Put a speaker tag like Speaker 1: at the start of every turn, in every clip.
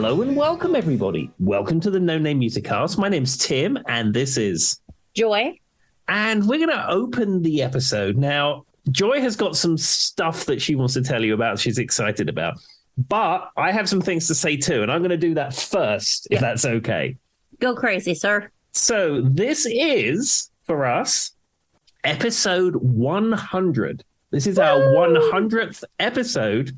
Speaker 1: Hello and welcome, everybody. Welcome to the No Name Music Cast. My name's Tim, and this is
Speaker 2: Joy.
Speaker 1: And we're going to open the episode. Now, Joy has got some stuff that she wants to tell you about, she's excited about. But I have some things to say too, and I'm going to do that first, if that's okay.
Speaker 2: Go crazy, sir.
Speaker 1: So this is, for us, episode 100. This is our 100th episode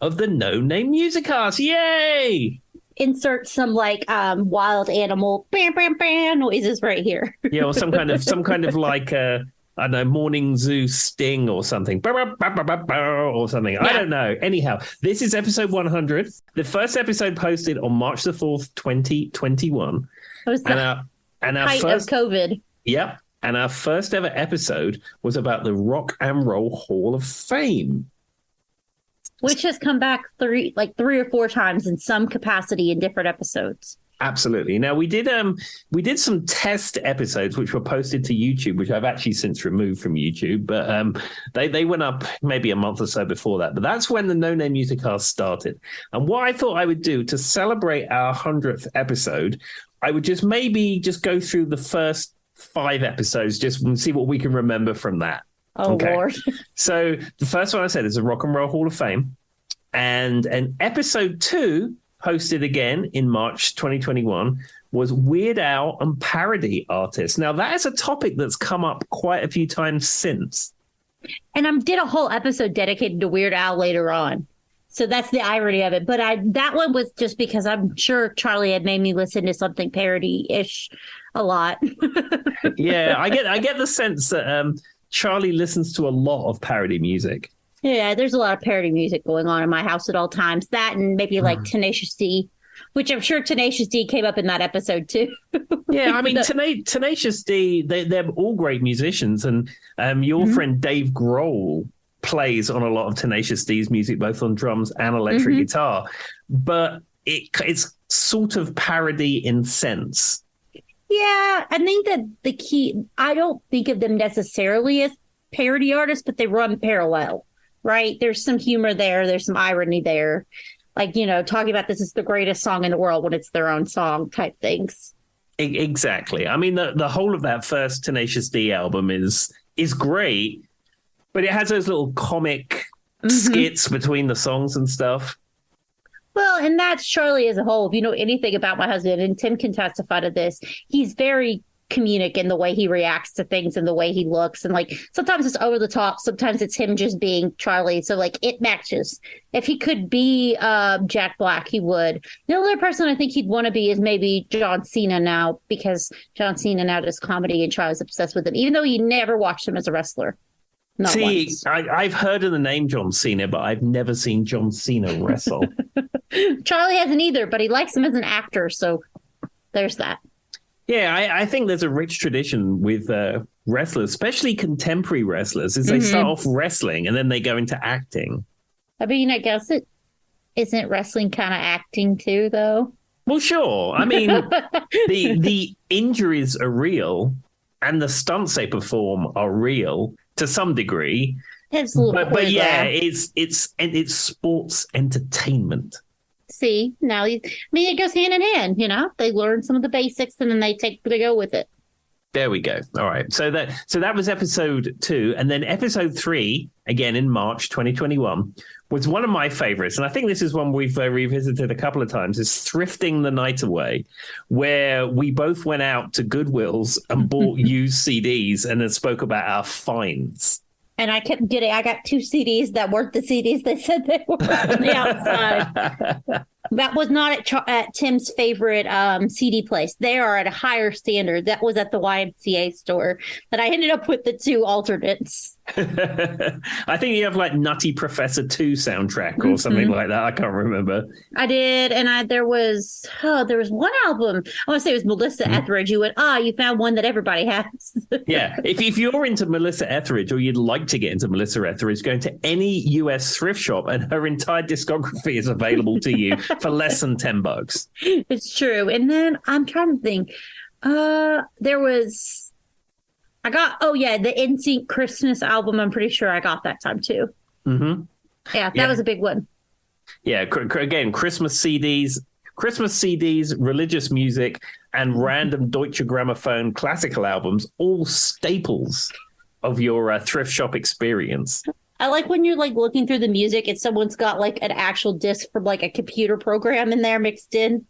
Speaker 1: of the No Name Music Cast. Yay!
Speaker 2: Insert some wild animal bam bam bam noises right here.
Speaker 1: Yeah, or some kind of like I don't know, morning zoo sting or something. Or something. Yeah. I don't know. Anyhow, this is episode 100. The first episode posted on March the 4th, 2021.
Speaker 2: It was the height of COVID.
Speaker 1: Yep. And our first ever episode was about the Rock and Roll Hall of Fame,
Speaker 2: which has come back three or four times in some capacity in different episodes.
Speaker 1: Absolutely. Now, we did some test episodes which were posted to YouTube, which I've actually since removed from YouTube, but they went up maybe a month or so before that. But that's when the No Name Music Cast started. And what I thought I would do to celebrate our 100th episode, I would just go through the first 5 episodes just and see what we can remember from that.
Speaker 2: Oh, okay. Lord.
Speaker 1: So the first one I said is the Rock and Roll Hall of Fame. And episode 2, hosted again in March 2021, was Weird Al and parody artists. Now, that is a topic that's come up quite a few times since.
Speaker 2: And I did a whole episode dedicated to Weird Al later on. So that's the irony of it. But that one was just because I'm sure Charlie had made me listen to something parody-ish a lot.
Speaker 1: Yeah, I get the sense that Charlie listens to a lot of parody music.
Speaker 2: Yeah, there's a lot of parody music going on in my house at all times. That and maybe like Tenacious D, which I'm sure Tenacious D came up in that episode too.
Speaker 1: Yeah, I mean, Tenacious D, they're all great musicians. And your friend Dave Grohl plays on a lot of Tenacious D's music, both on drums and electric guitar. But it's sort of parody in sense. Yeah,
Speaker 2: I think that the key, I don't think of them necessarily as parody artists, but they run parallel, right? There's some humor there. There's some irony there. Like, talking about this is the greatest song in the world when it's their own song type things.
Speaker 1: Exactly. I mean, the whole of that first Tenacious D album is great, but it has those little comic skits between the songs and stuff.
Speaker 2: Well, and that's Charlie as a whole. If you know anything about my husband, and Tim can testify to this, he's very comedic in the way he reacts to things and the way he looks. And sometimes it's over the top. Sometimes it's him just being Charlie. So it matches. If he could be Jack Black, he would. The only person I think he'd want to be is maybe John Cena now, because John Cena now does comedy and Charlie's obsessed with him, even though he never watched him as a wrestler.
Speaker 1: See, I've heard of the name John Cena, but I've never seen John Cena wrestle.
Speaker 2: Charlie hasn't either, but he likes him as an actor. So there's that.
Speaker 1: Yeah, I think there's a rich tradition with wrestlers, especially contemporary wrestlers, is they start off wrestling and then they go into acting.
Speaker 2: I mean, I guess it isn't wrestling kind of acting too, though.
Speaker 1: Well, sure. I mean, the injuries are real and the stunts they perform are real to some degree. But yeah, it's sports entertainment.
Speaker 2: See, now it goes hand in hand. They learn some of the basics and then they go with it.
Speaker 1: There we go. All right. So that was episode 2. And then episode 3, again in March 2021, was one of my favorites. And I think this is one we've revisited a couple of times, is Thrifting the Night Away, where we both went out to Goodwill's and bought used CDs and then spoke about our finds.
Speaker 2: And I got 2 CDs that weren't the CDs they said they were on the outside. That was not at Tim's favorite CD place. They are at a higher standard. That was at the YMCA store. But I ended up with the 2 alternates.
Speaker 1: I think you have Nutty Professor 2 soundtrack or something like that. I can't remember.
Speaker 2: I did. And there was one album. I want to say it was Melissa Etheridge. You went, you found one that everybody has.
Speaker 1: Yeah. If you're into Melissa Etheridge, or you'd like to get into Melissa Etheridge, go into any US thrift shop and her entire discography is available to you for less than $10.
Speaker 2: It's true. And then I'm trying to think. There was the NSYNC Christmas album. I'm pretty sure I got that time too.
Speaker 1: Mm-hmm.
Speaker 2: Yeah, that was a big one.
Speaker 1: Yeah, again, Christmas CDs, Christmas CDs, religious music, and random Deutsche Grammophon classical albums, all staples of your thrift shop experience.
Speaker 2: I like when you're like looking through the music and someone's got like an actual disc from like a computer program in there mixed in.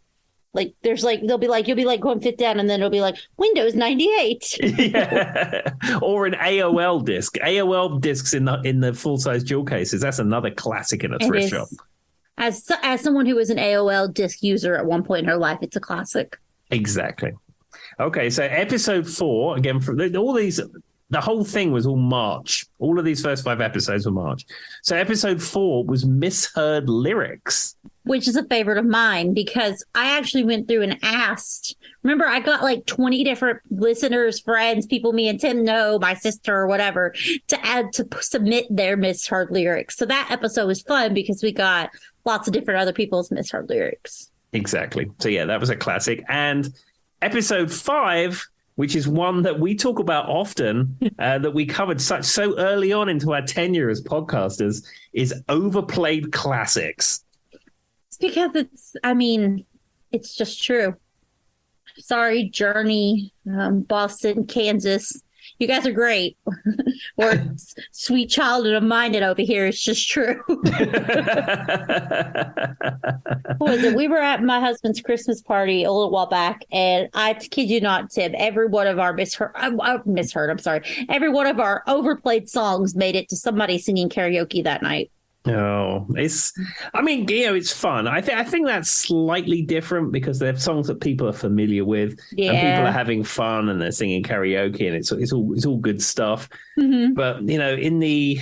Speaker 2: Like there's like you'll be like going fit down and then it'll be like Windows 98.
Speaker 1: Yeah. Or an AOL disc. AOL discs in the full size jewel cases. That's another classic in a thrift shop.
Speaker 2: As someone who was an AOL disc user at one point in her life, it's a classic.
Speaker 1: Exactly. Okay, so episode 4 again. From all these, the whole thing was all March. All of these first 5 episodes were March. So episode 4 was misheard lyrics,
Speaker 2: which is a favorite of mine because I actually went through and asked. Remember, I got like 20 different listeners, friends, people me and Tim know, my sister or whatever, to submit their misheard lyrics. So that episode was fun because we got lots of different other people's misheard lyrics.
Speaker 1: Exactly. So yeah, that was a classic. And episode 5, which is one that we talk about often, that we covered so early on into our tenure as podcasters, is overplayed classics.
Speaker 2: Because it's just true. Sorry, Journey, Boston, Kansas. You guys are great. Or Sweet Child of Mine over here. It's just true. What was it? We were at my husband's Christmas party a little while back, and I kid you not, Tim, every one of our every one of our overplayed songs made it to somebody singing karaoke that night.
Speaker 1: No, it's fun. I think that's slightly different because they're songs that people are familiar with, and people are having fun and they're singing karaoke, and it's all good stuff. Mm-hmm. But in the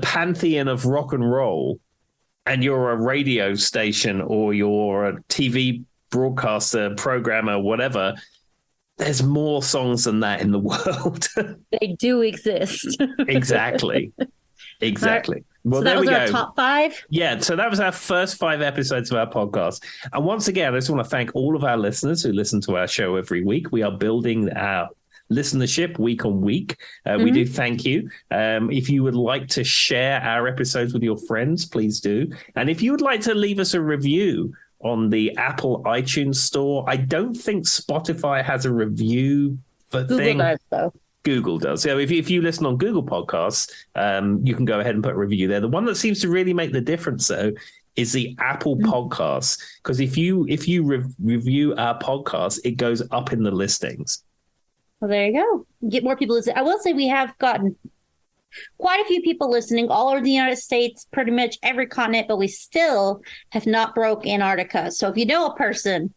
Speaker 1: pantheon of rock and roll, and you're a radio station or you're a TV broadcaster, programmer, whatever, there's more songs than that in the world.
Speaker 2: They do exist.
Speaker 1: Exactly. Well,
Speaker 2: so that was our top 5?
Speaker 1: Yeah, so that was our first 5 episodes of our podcast. And once again, I just want to thank all of our listeners who listen to our show every week. We are building our listenership week on week. We do thank you. If you would like to share our episodes with your friends, please do. And if you would like to leave us a review on the Apple iTunes store, I don't think Spotify has a review thing.
Speaker 2: Google does, though.
Speaker 1: Google does. So if you listen on Google Podcasts, you can go ahead and put a review there. The one that seems to really make the difference, though, is the Apple Podcasts. Because if you review our podcast, it goes up in the listings.
Speaker 2: Well, there you go. Get more people listening. I will say we have gotten quite a few people listening all over the United States, pretty much every continent, but we still have not broke Antarctica. So if you know a person,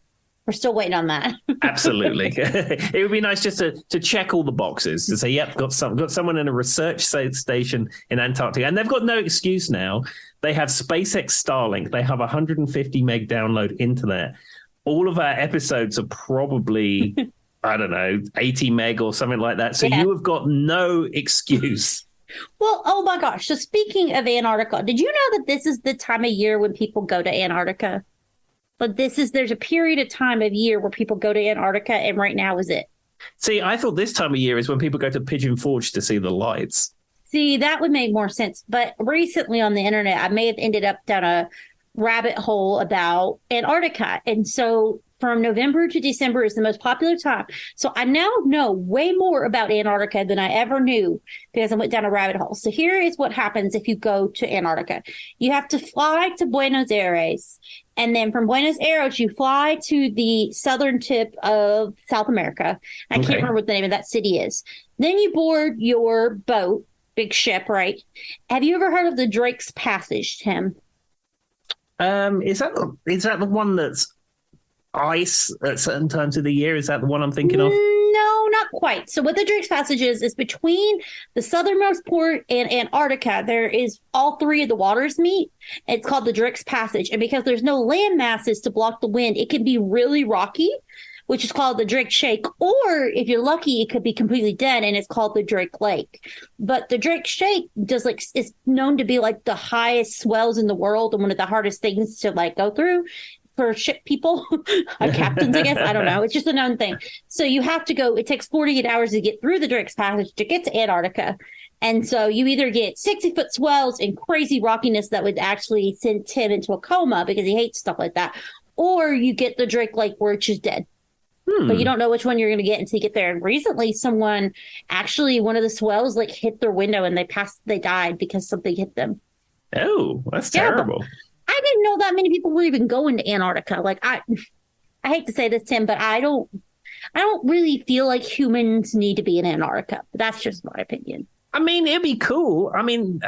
Speaker 2: we're still waiting on that. Absolutely.
Speaker 1: It would be nice just to check all the boxes to say, yep, got someone in a research station in Antarctica. And they've got no excuse now. They have SpaceX Starlink. They have 150 meg download internet. All of our episodes are probably, I don't know, 80 meg or something like that. So you have got no excuse.
Speaker 2: Well, oh my gosh. So speaking of Antarctica, did you know that this is the time of year when people go to Antarctica? But there's a period of time of year where people go to Antarctica, and right now is it.
Speaker 1: See, I thought this time of year is when people go to Pigeon Forge to see the lights.
Speaker 2: See, that would make more sense. But recently on the internet, I may have ended up down a rabbit hole about Antarctica. And so from November to December is the most popular time. So I now know way more about Antarctica than I ever knew because I went down a rabbit hole. So here is what happens if you go to Antarctica. You have to fly to Buenos Aires. And then from Buenos Aires, you fly to the southern tip of South America. I can't remember what the name of that city is. Then you board your boat, big ship, right? Have you ever heard of the Drake's Passage, Tim?
Speaker 1: Is that the one that's ice at certain times of the year? Is that the one I'm thinking of?
Speaker 2: No, not quite. So what the Drake's Passage is between the southernmost port and Antarctica, there is all 3 of the waters meet. It's called the Drake's Passage. And because there's no land masses to block the wind, it can be really rocky, which is called the Drake Shake. Or if you're lucky, it could be completely dead and it's called the Drake Lake. But the Drake Shake is known to be like the highest swells in the world and one of the hardest things to go through for ship people, captains, I guess. I don't know. It's just a known thing. So you have to go. It takes 48 hours to get through the Drake's Passage to get to Antarctica. And so you either get 60-foot swells and crazy rockiness that would actually send Tim into a coma because he hates stuff like that. or you get the drink like where it's just dead. But you don't know which one you're going to get until you get there. And recently, one of the swells like hit their window and they died because something hit them.
Speaker 1: Oh, that's terrible.
Speaker 2: I didn't know that many people were even going to Antarctica. Like I hate to say this, Tim, but I don't really feel like humans need to be in Antarctica. That's just my opinion.
Speaker 1: I mean, it'd be cool. I mean,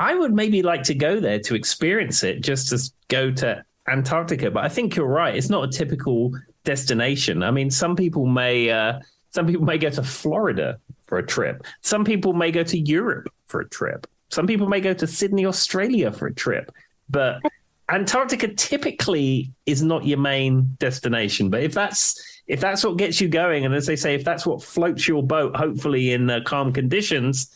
Speaker 1: I would maybe like to go there to experience it, just to go to Antarctica. But I think you're right. It's not a typical destination. I mean, some people may go to Florida for a trip. Some people may go to Europe for a trip. Some people may go to Sydney, Australia for a trip. But Antarctica typically is not your main destination. But if that's what gets you going, and as they say, if that's what floats your boat, hopefully in calm conditions,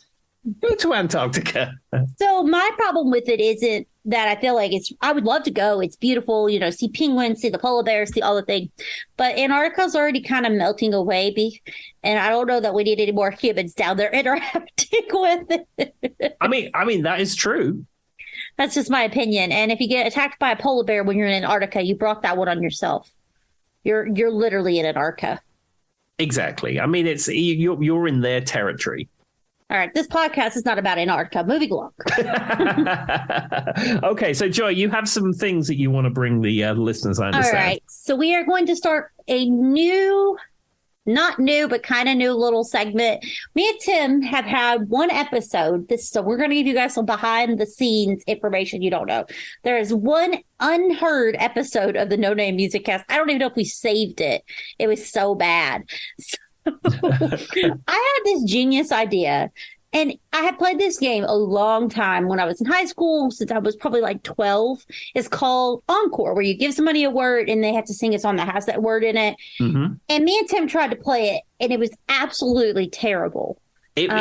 Speaker 1: go to Antarctica.
Speaker 2: So my problem with it isn't that I feel like I would love to go. It's beautiful, see penguins, see the polar bears, see all the things. But Antarctica's already kind of melting away. And I don't know that we need any more humans down there interacting with it.
Speaker 1: I mean, that is true.
Speaker 2: That's just my opinion. And if you get attacked by a polar bear when you're in Antarctica, you brought that one on yourself. You're literally in Antarctica. Exactly.
Speaker 1: I mean, it's you're in their territory.
Speaker 2: All right, this podcast is not about Antarctica. Moving along.
Speaker 1: Okay, so Joy, you have some things that you want to bring the listeners, I understand.
Speaker 2: All right, so we are going to start a not new, but kind of new little segment. Me and Tim have had one episode. So we're going to give you guys some behind the scenes information you don't know. There is one unheard episode of the No Name Music Cast. I don't even know if we saved it. It was so bad. I had this genius idea, and I had played this game a long time when I was in high school, since I was probably like 12. It's called Encore, where you give somebody a word and they have to sing a song that has that word in it. Mm-hmm. And me and Tim tried to play it, and it was absolutely terrible.
Speaker 1: It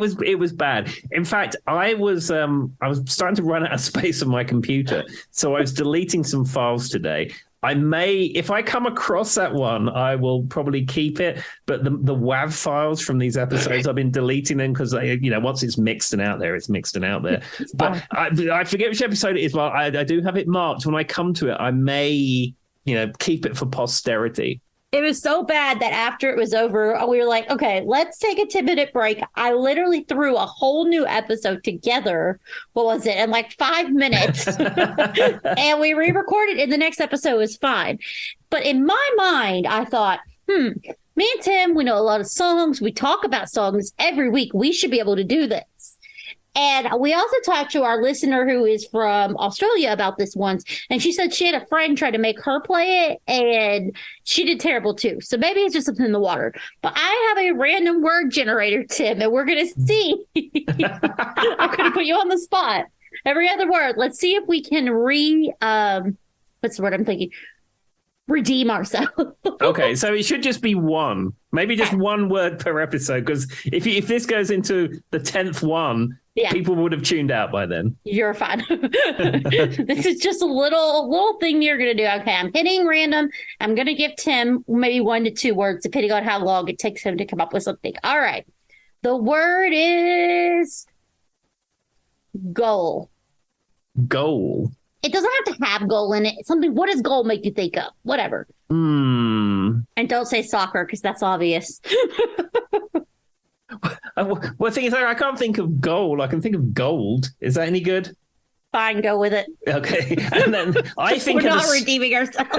Speaker 1: was bad. In fact, I was starting to run out of space on my computer, so I was deleting some files today. If I come across that one, I will probably keep it. But the WAV files from these episodes, I've been deleting them because once it's mixed and out there, it's mixed and out there. But I forget which episode it is. But I do have it marked. When I come to it, I may keep it for posterity.
Speaker 2: It was so bad that after it was over, we were like, okay, let's take a 10-minute break. I literally threw a whole new episode together. What was it? In like 5 minutes. And we re-recorded, and the next episode was fine. But in my mind, I thought, me and Tim, we know a lot of songs. We talk about songs every week. We should be able to do this. And we also talked to our listener who is from Australia about this once. And she said she had a friend try to make her play it, and she did terrible too. So maybe it's just something in the water. But I have a random word generator, Tim, and we're going to see. I'm going to put you on the spot. Every other word. Let's see if we can what's the word I'm thinking? Redeem ourselves.
Speaker 1: Okay, so it should just be one. Maybe just one word per episode, because if this goes into the 10th one, people would have tuned out by then.
Speaker 2: You're fine. This is just a little thing you're going to do. Okay, I'm hitting random. I'm going to give Tim maybe 1 to 2 words, depending on how long it takes him to come up with something. All right. The word is goal.
Speaker 1: Goal.
Speaker 2: It doesn't have to have goal in it. It's something. What does goal make you think of? Whatever. And don't say soccer, because that's obvious.
Speaker 1: Well, the thing is, I can't think of goal. I can think of gold. Is that any good?
Speaker 2: Fine, go with it.
Speaker 1: Okay. And then I think
Speaker 2: we're not redeeming ourselves.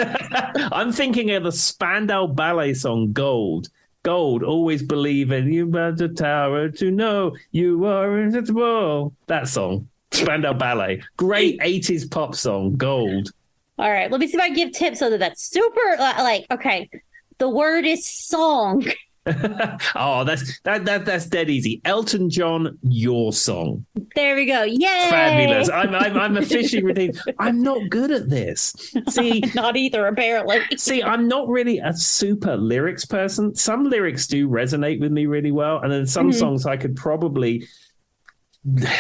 Speaker 1: I'm thinking of the Spandau Ballet song, Gold. Gold, always believe in you, but the tower to know you are invincible. That song. Spandau Ballet. Great 80s pop song, Gold.
Speaker 2: All right, let me see if I can give tips so that's super, okay. The word is song.
Speaker 1: Oh, that's dead easy. Elton John, Your Song.
Speaker 2: There we go. Yay!
Speaker 1: Fabulous. I'm officially redeemed. I'm not good at this. See,
Speaker 2: not either, apparently.
Speaker 1: See, I'm not really a super lyrics person. Some lyrics do resonate with me really well, and then some songs I could probably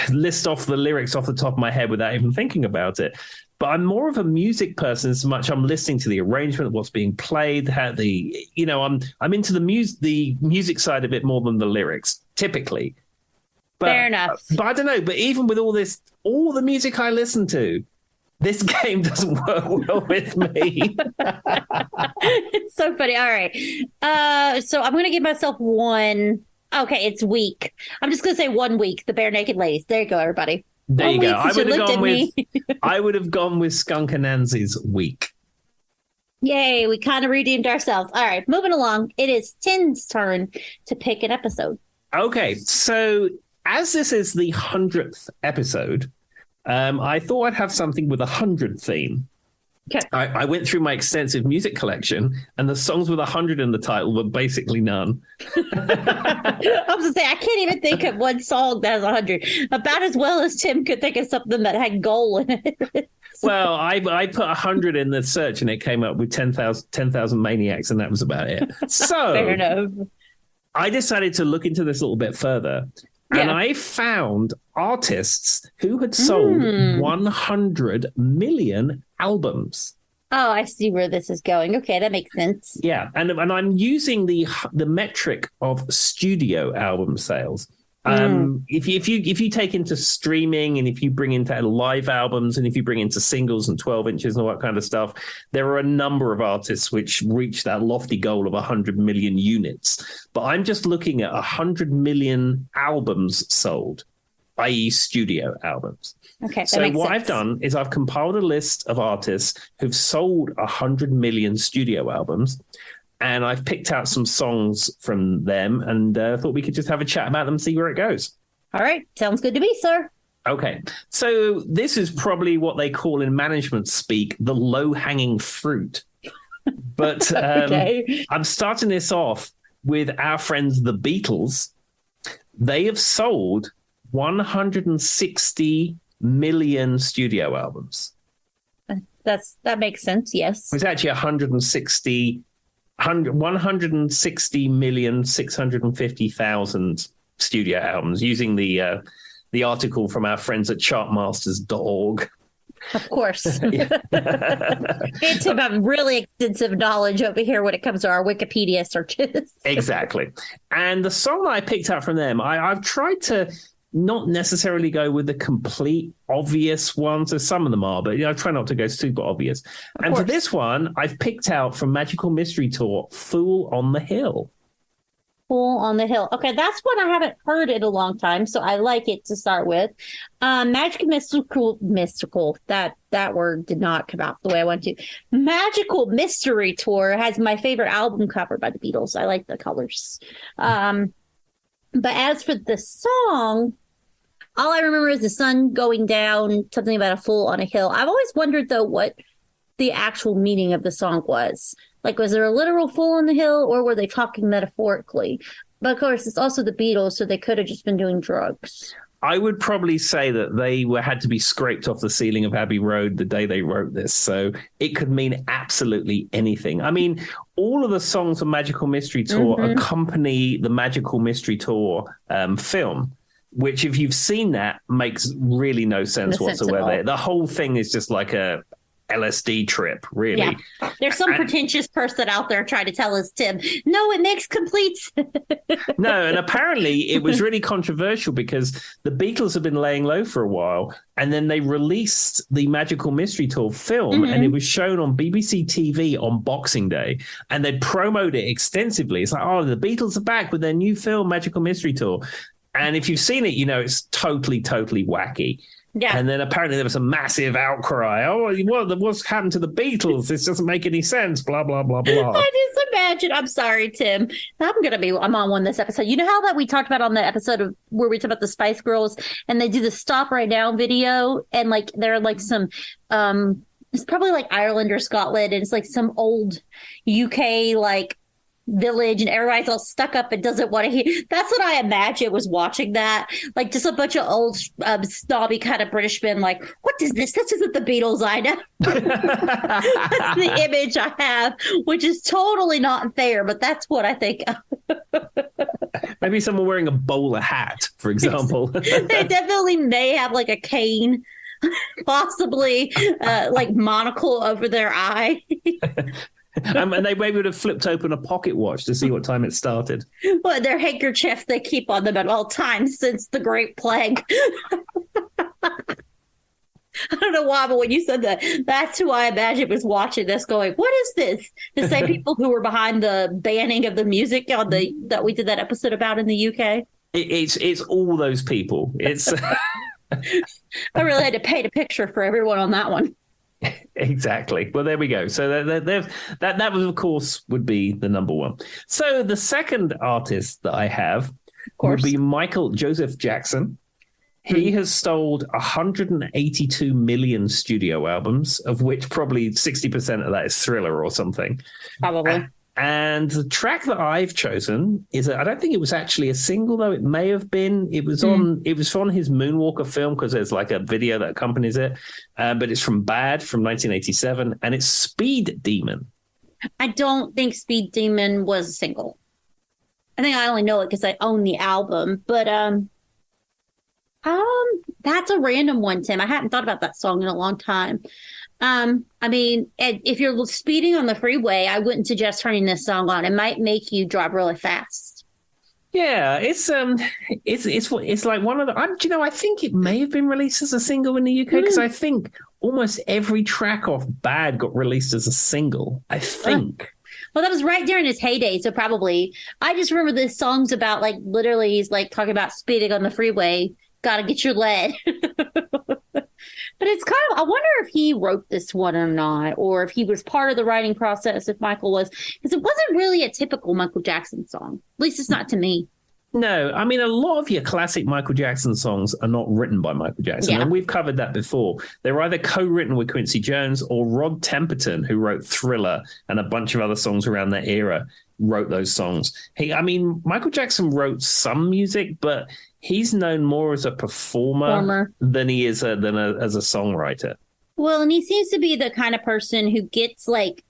Speaker 1: list off the lyrics off the top of my head without even thinking about it. But I'm more of a music person, as much I'm listening to the arrangement, what's being played, how I'm into the music side of it more than the lyrics, typically. But,
Speaker 2: fair enough.
Speaker 1: But I don't know. But even with all the music I listen to, This game doesn't work well with me.
Speaker 2: It's so funny. All right. So I'm going to give myself one. Okay, it's week. I'm just going to say 1 week. The Bare Naked Ladies. There you go, everybody.
Speaker 1: There you go.
Speaker 2: I
Speaker 1: I would have gone with Skunk Anansi's Week.
Speaker 2: Yay, we kind of redeemed ourselves. All right, moving along. It is Tim's turn to pick an episode.
Speaker 1: Okay, so as this is the 100th episode, I thought I'd have something with a 100 theme.
Speaker 2: Okay.
Speaker 1: I went through my extensive music collection, and the songs with 100 in the title were basically none.
Speaker 2: I was going to say, I can't even think of one song that has 100. About as well as Tim could think of something that had goal in it.
Speaker 1: Well, I put 100 in the search, and it came up with 10,000 Maniacs, and that was about it. So
Speaker 2: fair enough.
Speaker 1: I decided to look into this a little bit further. And I found artists who had sold 100 million albums.
Speaker 2: Oh, I see where this is going. Okay, that makes sense.
Speaker 1: Yeah, and I'm using the metric of studio album sales. If you take into streaming, and if you bring into live albums, and if you bring into singles and 12 inches and all that kind of stuff, there are a number of artists which reach that lofty goal of 100 million units. But I'm just looking at 100 million albums sold, i.e. studio albums.
Speaker 2: Okay, that
Speaker 1: so
Speaker 2: makes
Speaker 1: what
Speaker 2: sense.
Speaker 1: I've done is I've compiled a list of artists who've sold 100 million studio albums. And I've picked out some songs from them, and thought we could just have a chat about them and see where it goes.
Speaker 2: All right. Sounds good to me, sir.
Speaker 1: Okay. So this is probably what they call in management speak the low-hanging fruit. But
Speaker 2: Okay.
Speaker 1: I'm starting this off with our friends, the Beatles. They have sold 160 million studio albums.
Speaker 2: That makes sense, yes.
Speaker 1: It's actually 160,650,000 studio albums, using the article from our friends at chartmasters.org.
Speaker 2: Of course. It's about really extensive knowledge over here when it comes to our Wikipedia searches.
Speaker 1: Exactly. And the song that I picked out from them, I've tried to not necessarily go with the complete obvious ones, as some of them are, but I try not to go super obvious. And for this one, I've picked out from Magical Mystery Tour, Fool on the Hill.
Speaker 2: Fool on the Hill. Okay, that's one I haven't heard in a long time, so I like it to start with. Magical Mystical. That word did not come out the way I want to. Magical Mystery Tour has my favorite album cover by the Beatles. I like the colors. But as for the song, all I remember is the sun going down, something about a fool on a hill. I've always wondered, though, what the actual meaning of the song was. Like, was there a literal fool on the hill, or were they talking metaphorically? But, of course, it's also the Beatles, so they could have just been doing drugs.
Speaker 1: I would probably say that they had to be scraped off the ceiling of Abbey Road the day they wrote this. So it could mean absolutely anything. I mean, all of the songs of Magical Mystery Tour accompany the Magical Mystery Tour film, which, if you've seen that, makes really no sense whatsoever. The whole thing is just like a LSD trip, really.
Speaker 2: Yeah. There's some pretentious person out there trying to tell us, Tim, no, it makes complete sense.
Speaker 1: No, and apparently it was really controversial because the Beatles have been laying low for a while, and then they released the Magical Mystery Tour film, and it was shown on BBC TV on Boxing Day, and they promoted it extensively. It's like, oh, the Beatles are back with their new film, Magical Mystery Tour. And if you've seen it, you know it's totally, totally wacky. Yeah. And then apparently there was a massive outcry. Oh, what's happened to the Beatles? This doesn't make any sense. Blah, blah, blah, blah.
Speaker 2: I just imagine. I'm sorry, Tim. I'm on one this episode. You know how that we talked about on the episode of where we talked about the Spice Girls, and they do the Stop Right Now video, and like there are like some it's probably like Ireland or Scotland, and it's like some old UK like village, and everybody's all stuck up and doesn't want to hear. That's what I imagine was watching that, like just a bunch of old snobby kind of British men like, what is this? This isn't the Beatles I know. That's the image I have, which is totally not fair, but that's what I think of.
Speaker 1: Maybe someone wearing a bowler hat, for example.
Speaker 2: They definitely may have like a cane, possibly like monocle over their eye.
Speaker 1: And they maybe would have flipped open a pocket watch to see what time it started.
Speaker 2: Well, their handkerchief they keep on them at all times since the Great Plague. I don't know why, but when you said that, that's who I imagine was watching this going, what is this? The same people who were behind the banning of the music on that we did that episode about in the UK.
Speaker 1: It's all those people. It's
Speaker 2: I really had to paint a picture for everyone on that one.
Speaker 1: Exactly. Well, there we go. So that was, of course, would be the number one. So the second artist that I have would be Michael Joseph Jackson. He has sold 182 million studio albums, of which probably 60% of that is Thriller or something.
Speaker 2: Probably.
Speaker 1: And the track that I've chosen I don't think it was actually a single, though it may have been. It was on his Moonwalker film, because there's like a video that accompanies it. But it's from Bad from 1987, and it's Speed Demon.
Speaker 2: I don't think Speed Demon was a single. I think I only know it because I own the album. But that's a random one, Tim. I hadn't thought about that song in a long time. I mean, if you're speeding on the freeway, I wouldn't suggest turning this song on. It might make you drive really fast.
Speaker 1: Yeah, it's like one of the. I think it may have been released as a single in the UK, because I think almost every track off Bad got released as a single. I think.
Speaker 2: Well, that was right during his heyday, so probably. I just remember the songs about, like, literally he's like talking about speeding on the freeway. Gotta get your lead. But it's kind of, I wonder if he wrote this one or not, or if he was part of the writing process, if Michael was, because it wasn't really a typical Michael Jackson song. At least it's not to me.
Speaker 1: No, I mean, a lot of your classic Michael Jackson songs are not written by Michael Jackson.
Speaker 2: Yeah.
Speaker 1: And we've covered that before. They're either co-written with Quincy Jones, or Rod Temperton, who wrote Thriller and a bunch of other songs around that era, wrote those songs. Michael Jackson wrote some music, but he's known more as a performer than he is as a songwriter.
Speaker 2: Well, and he seems to be the kind of person who gets, like,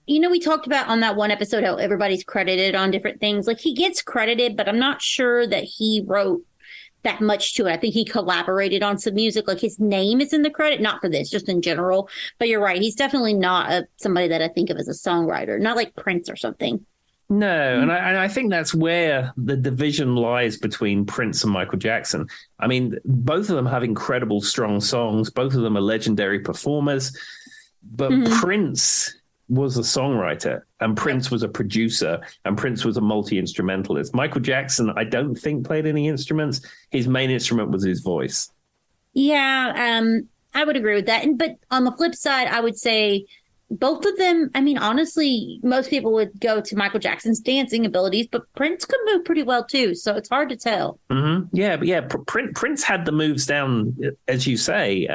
Speaker 2: we talked about on that one episode how everybody's credited on different things. Like, he gets credited, but I'm not sure that he wrote that much to it. I think he collaborated on some music. Like, his name is in the credit, not for this, just in general. But you're right. He's definitely not somebody that I think of as a songwriter, not like Prince or something.
Speaker 1: No, and I think that's where the division lies between Prince and Michael Jackson. I mean, both of them have incredible, strong songs. Both of them are legendary performers. But Prince was a songwriter, and Prince was a producer, and Prince was a multi-instrumentalist. Michael Jackson, I don't think, played any instruments. His main instrument was his voice.
Speaker 2: Yeah, I would agree with that. But on the flip side, I would say both of them, I mean, honestly, most people would go to Michael Jackson's dancing abilities, but Prince could move pretty well too, so it's hard to tell.
Speaker 1: Mm-hmm. Yeah, but Prince had the moves down, as you say.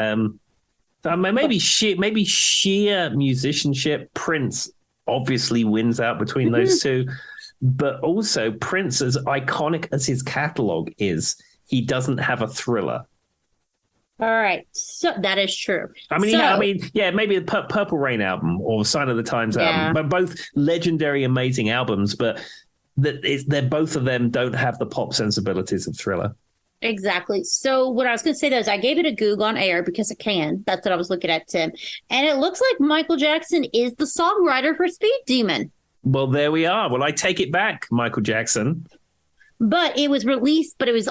Speaker 1: Maybe sheer musicianship, Prince obviously wins out between those two. But also, Prince, as iconic as his catalog is, he doesn't have a Thriller.
Speaker 2: All right, so that is true.
Speaker 1: Maybe the Purple Rain album or Sign of the Times album, but both legendary, amazing albums. But they're both of them don't have the pop sensibilities of Thriller.
Speaker 2: Exactly. So what I was going to say, though, is I gave it a Google on air because I can. That's what I was looking at, Tim. And it looks like Michael Jackson is the songwriter for Speed Demon.
Speaker 1: Well, there we are. Well, I take it back, Michael Jackson.
Speaker 2: But it was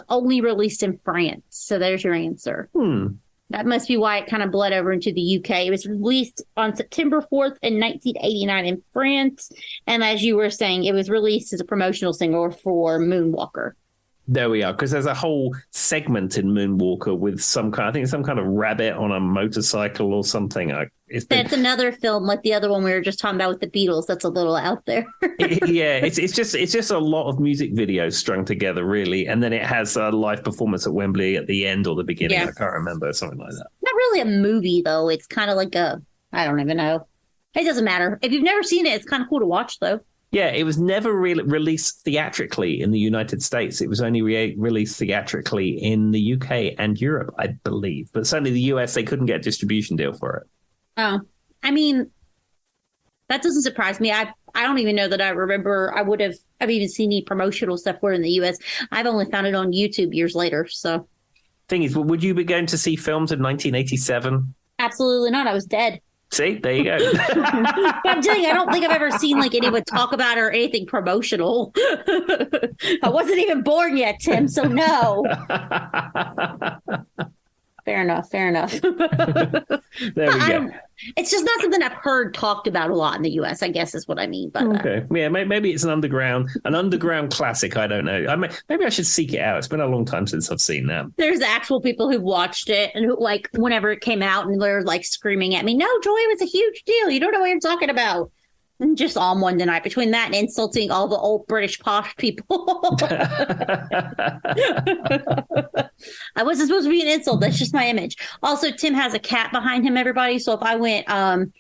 Speaker 2: only released in France. So there's your answer. That must be why it kind of bled over into the UK. It was released on September 4th in 1989 in France. And as you were saying, it was released as a promotional single for Moonwalker.
Speaker 1: There we are, because there's a whole segment in Moonwalker with some kind of rabbit on a motorcycle or something. That's
Speaker 2: another film like the other one we were just talking about with the Beatles. That's a little out there.
Speaker 1: It's just a lot of music videos strung together, really, and then it has a live performance at Wembley at the end or the beginning. I can't remember, something like that.
Speaker 2: Not really a movie though. It's kind of like I don't even know. It doesn't matter if you've never seen it. It's kind of cool to watch though.
Speaker 1: Yeah, it was never released theatrically in the United States. It was only released theatrically in the UK and Europe, I believe. But certainly the US, they couldn't get a distribution deal for it.
Speaker 2: Oh, I mean, that doesn't surprise me. I don't even know that I remember I've even seen any promotional stuff for it in the US. I've only found it on YouTube years later. So,
Speaker 1: thing is, would you be going to see films in 1987?
Speaker 2: Absolutely not. I was dead.
Speaker 1: See, there you go.
Speaker 2: I'm telling you, I don't think I've ever seen like anyone talk about it or anything promotional. I wasn't even born yet, Tim, so no. Fair Fair enough.
Speaker 1: There we go.
Speaker 2: It's just not something I've heard talked about a lot in the U.S., I guess is what I mean by that.
Speaker 1: Okay. Yeah, maybe it's an underground classic. I don't know. Maybe I should seek it out. It's been a long time since I've seen that.
Speaker 2: There's actual people who watched it and who, like, whenever it came out and they're like screaming at me, no, Joy, it was a huge deal. You don't know what you're talking about. And just on one night between that and insulting all the old British posh people. I wasn't supposed to be an insult. That's just my image. Also, Tim has a cat behind him, everybody. So if I went kind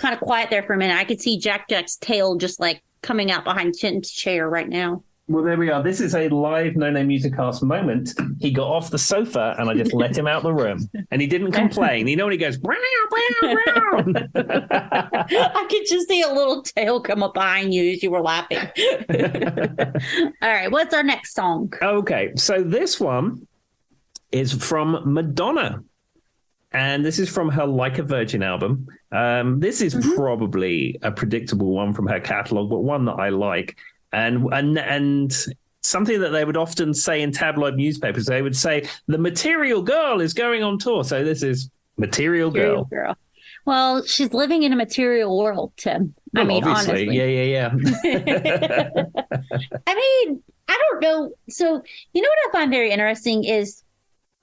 Speaker 2: of quiet there for a minute, I could see Jack's tail just like coming out behind Tim's chair right now.
Speaker 1: Well, there we are. This is a live No Name Music Cast moment. He got off the sofa and I just let him out the room. And he didn't complain. You know when he goes, wow, wow, wow.
Speaker 2: I could just see a little tail come up behind you as you were laughing. All right, what's our next song?
Speaker 1: Okay, so this one is from Madonna. And this is from her Like a Virgin album. This is probably a predictable one from her catalog, but one that I like. And something that they would often say in tabloid newspapers, they would say, the Material Girl is going on tour. So this is Material Girl.
Speaker 2: Well, she's living in a material world, Tim.
Speaker 1: Well,
Speaker 2: I mean,
Speaker 1: obviously.
Speaker 2: honestly.
Speaker 1: Yeah.
Speaker 2: I mean, I don't know. So, you know what I find very interesting is,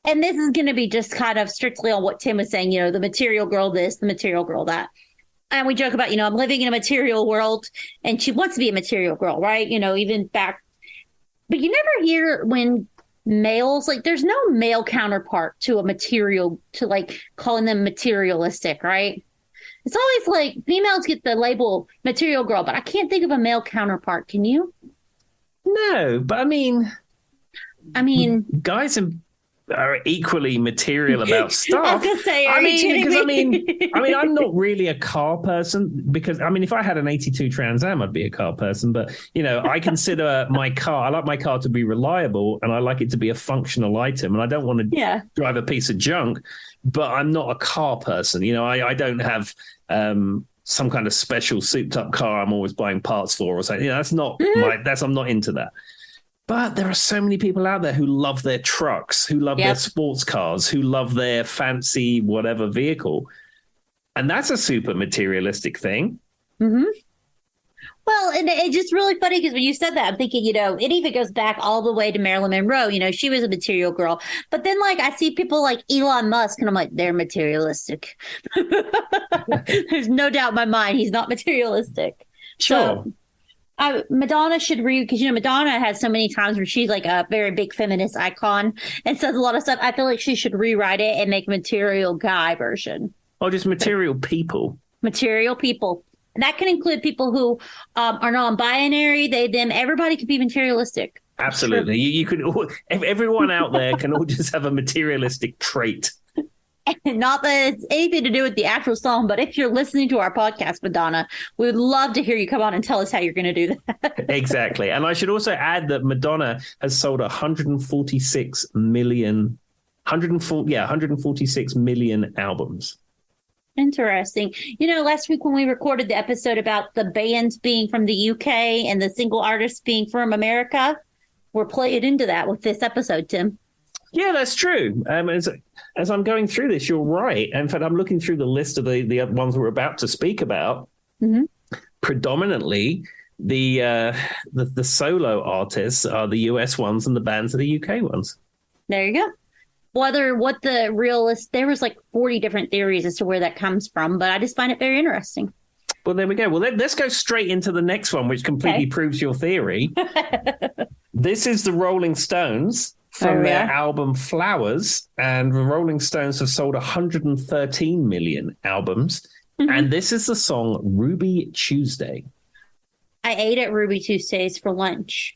Speaker 2: and this is going to be just kind of strictly on what Tim was saying, you know, the material girl this, the material girl that. And we joke about, you know, I'm living in a material world and she wants to be a material girl, right? You know, even back. But you never hear when males, like there's no male counterpart to a material, to like calling them materialistic, right? It's always like females get the label material girl, but I can't think of a male counterpart. Can you?
Speaker 1: No, but I mean, guys are equally material about stuff.
Speaker 2: I was gonna say, I'm
Speaker 1: not really a car person because if I had an 82 Trans Am, I'd be a car person. But you know, I consider my car. I like my car to be reliable, and I like it to be a functional item. And I don't want to drive a piece of junk. But I'm not a car person. You know, I don't have some kind of special souped up car I'm always buying parts for or something. You know, that's not I'm not into that. But there are so many people out there who love their trucks, who love their sports cars, who love their fancy whatever vehicle. And that's a super materialistic thing.
Speaker 2: Mm-hmm. Well, and it's just really funny because when you said that, I'm thinking, you know, it even goes back all the way to Marilyn Monroe. You know, she was a material girl. But then, like, I see people like Elon Musk, and I'm like, they're materialistic. There's no doubt in my mind he's not materialistic.
Speaker 1: Sure.
Speaker 2: So, Madonna should because, you know, Madonna has so many times where she's like a very big feminist icon and says a lot of stuff. I feel like she should rewrite it and make a material guy version.
Speaker 1: Oh, just material people.
Speaker 2: Material people. And that can include people who are non-binary, they, them. Everybody could be materialistic.
Speaker 1: Absolutely. You could. Everyone out there can all just have a materialistic trait.
Speaker 2: Not that it's anything to do with the actual song, but if you're listening to our podcast, Madonna, we would love to hear you come on and tell us how you're going to do that.
Speaker 1: Exactly. And I should also add that Madonna has sold 146 million albums.
Speaker 2: Interesting. You know, last week when we recorded the episode about the bands being from the UK and the single artists being from America, we're playing into that with this episode, Tim.
Speaker 1: Yeah, that's true. As I'm going through this, you're right. In fact, I'm looking through the list of the ones we're about to speak about. Mm-hmm. Predominantly, the solo artists are the US ones and the bands are the UK ones.
Speaker 2: There you go. What the realist, there was like 40 different theories as to where that comes from, but I just find it very interesting.
Speaker 1: Well, there we go. Well, let's go straight into the next one, which completely proves your theory. This is the Rolling Stones. From their album Flowers, and the Rolling Stones have sold 113 million albums. Mm-hmm. And this is the song Ruby Tuesday.
Speaker 2: I ate at Ruby Tuesdays for lunch.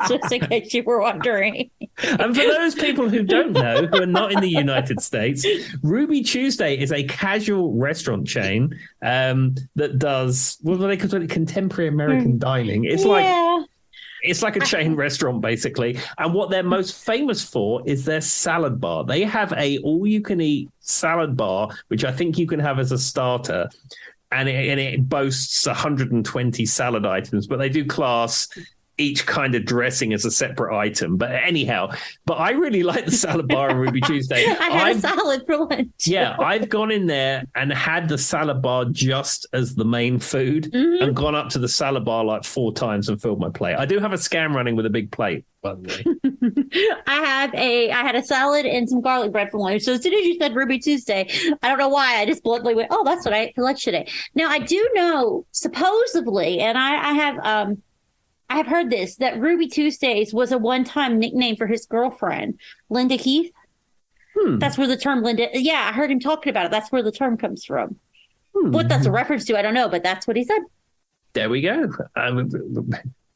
Speaker 2: Just in case you were wondering.
Speaker 1: And for those people who don't know, who are not in the United States, Ruby Tuesday is a casual restaurant chain that does, what do they call it, contemporary American dining. It's like a chain restaurant, basically. And what they're most famous for is their salad bar. They have a all-you-can-eat salad bar, which I think you can have as a starter. And it boasts 120 salad items, but they do class each kind of dressing as a separate item. But anyhow, I really like the salad bar on Ruby Tuesday.
Speaker 2: I had a salad for lunch.
Speaker 1: Yeah, I've gone in there and had the salad bar just as the main food and gone up to the salad bar like 4 times and filled my plate. I do have a scam running with a big plate, by the way.
Speaker 2: I had a salad and some garlic bread for lunch. So as soon as you said Ruby Tuesday, I don't know why, I just bluntly went, oh, that's what I ate for lunch today. Now, I do know, supposedly, and I have heard this, that Ruby Tuesdays was a one-time nickname for his girlfriend, Linda Keith. That's where the term Linda... Yeah, I heard him talking about it. That's where the term comes from. What that's a reference to, I don't know, but that's what he said.
Speaker 1: There we go.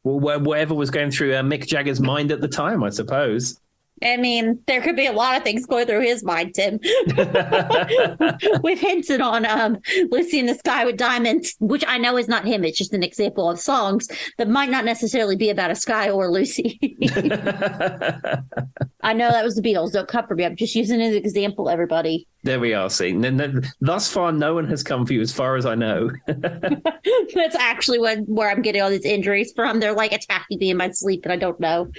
Speaker 1: Whatever was going through Mick Jagger's mind at the time, I suppose.
Speaker 2: I mean, there could be a lot of things going through his mind, Tim. We've hinted on Lucy in the Sky with Diamonds, which I know is not him. It's just an example of songs that might not necessarily be about a sky or Lucy. I know that was the Beatles. Don't come for me. I'm just using it as an example, everybody.
Speaker 1: There we are. See, thus far, no one has come for you as far as I know.
Speaker 2: That's actually where I'm getting all these injuries from. They're like attacking me in my sleep, and I don't know.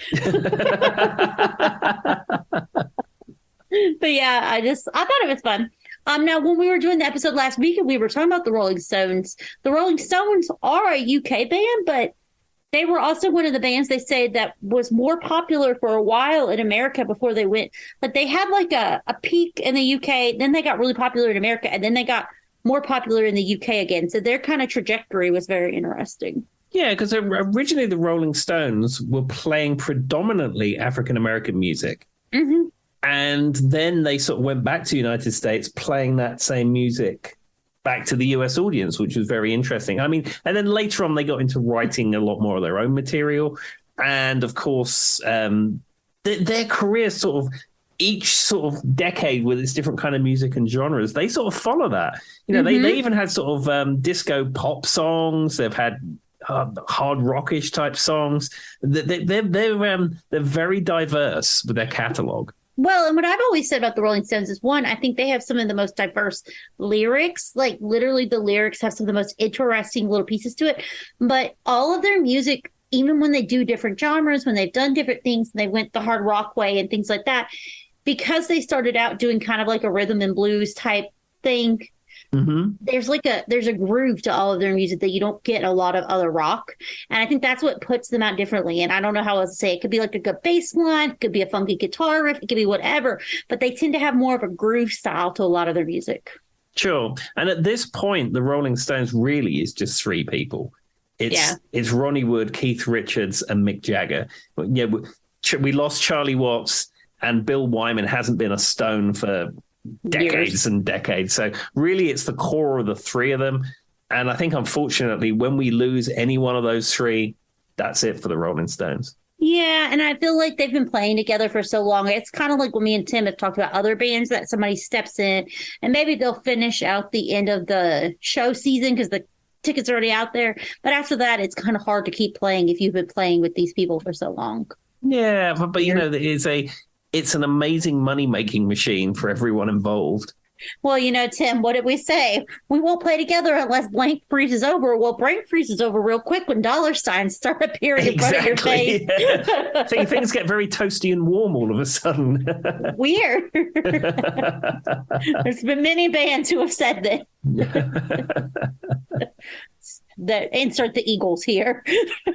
Speaker 2: But yeah, I thought it was fun. Now, when we were doing the episode last week and we were talking about the Rolling Stones are a UK band, but they were also one of the bands they say that was more popular for a while in America before they went. But they had like a peak in the UK, then they got really popular in America, and then they got more popular in the UK again. So their kind of trajectory was very interesting.
Speaker 1: Yeah, because originally the Rolling Stones were playing predominantly African-American music. Mm-hmm. And then they sort of went back to the United States playing that same music back to the US audience, which was very interesting. I mean, and then later on they got into writing a lot more of their own material. And of course, their career sort of each sort of decade with its different kind of music and genres, they sort of follow that. You know, they even had sort of disco pop songs. They've had hard rockish type songs. They're very diverse with their catalog.
Speaker 2: Well, and what I've always said about the Rolling Stones is, one, I think they have some of the most diverse lyrics. Like, literally, the lyrics have some of the most interesting little pieces to it. But all of their music, even when they do different genres, when they've done different things, and they went the hard rock way and things like that, because they started out doing kind of like a rhythm and blues type thing, there's a groove to all of their music that you don't get in a lot of other rock. And I think that's what puts them out differently. And I don't know how else to say it. It could be like a good bass line, it could be a funky guitar riff, it could be whatever, but they tend to have more of a groove style to a lot of their music.
Speaker 1: Sure. And at this point, the Rolling Stones really is just 3 people. It's Ronnie Wood, Keith Richards, and Mick Jagger. Yeah, we lost Charlie Watts, and Bill Wyman hasn't been a Stone for decades and decades. So really, it's the core of the 3 of them. And I think, unfortunately, when we lose any one of those 3, that's it for the Rolling Stones.
Speaker 2: Yeah, and I feel like they've been playing together for so long. It's kind of like when me and Tim have talked about other bands that somebody steps in and maybe they'll finish out the end of the show season because the tickets are already out there. But after that, it's kind of hard to keep playing if you've been playing with these people for so long. Yeah,
Speaker 1: but you know, it's an amazing money-making machine for everyone involved.
Speaker 2: Well, you know, Tim, what did we say? We won't play together unless blank freezes over. Well, blank freezes over real quick when dollar signs start appearing in front of your face.
Speaker 1: Yeah. Things get very toasty and warm all of a sudden.
Speaker 2: Weird. There's been many bands who have said that. Insert the Eagles here.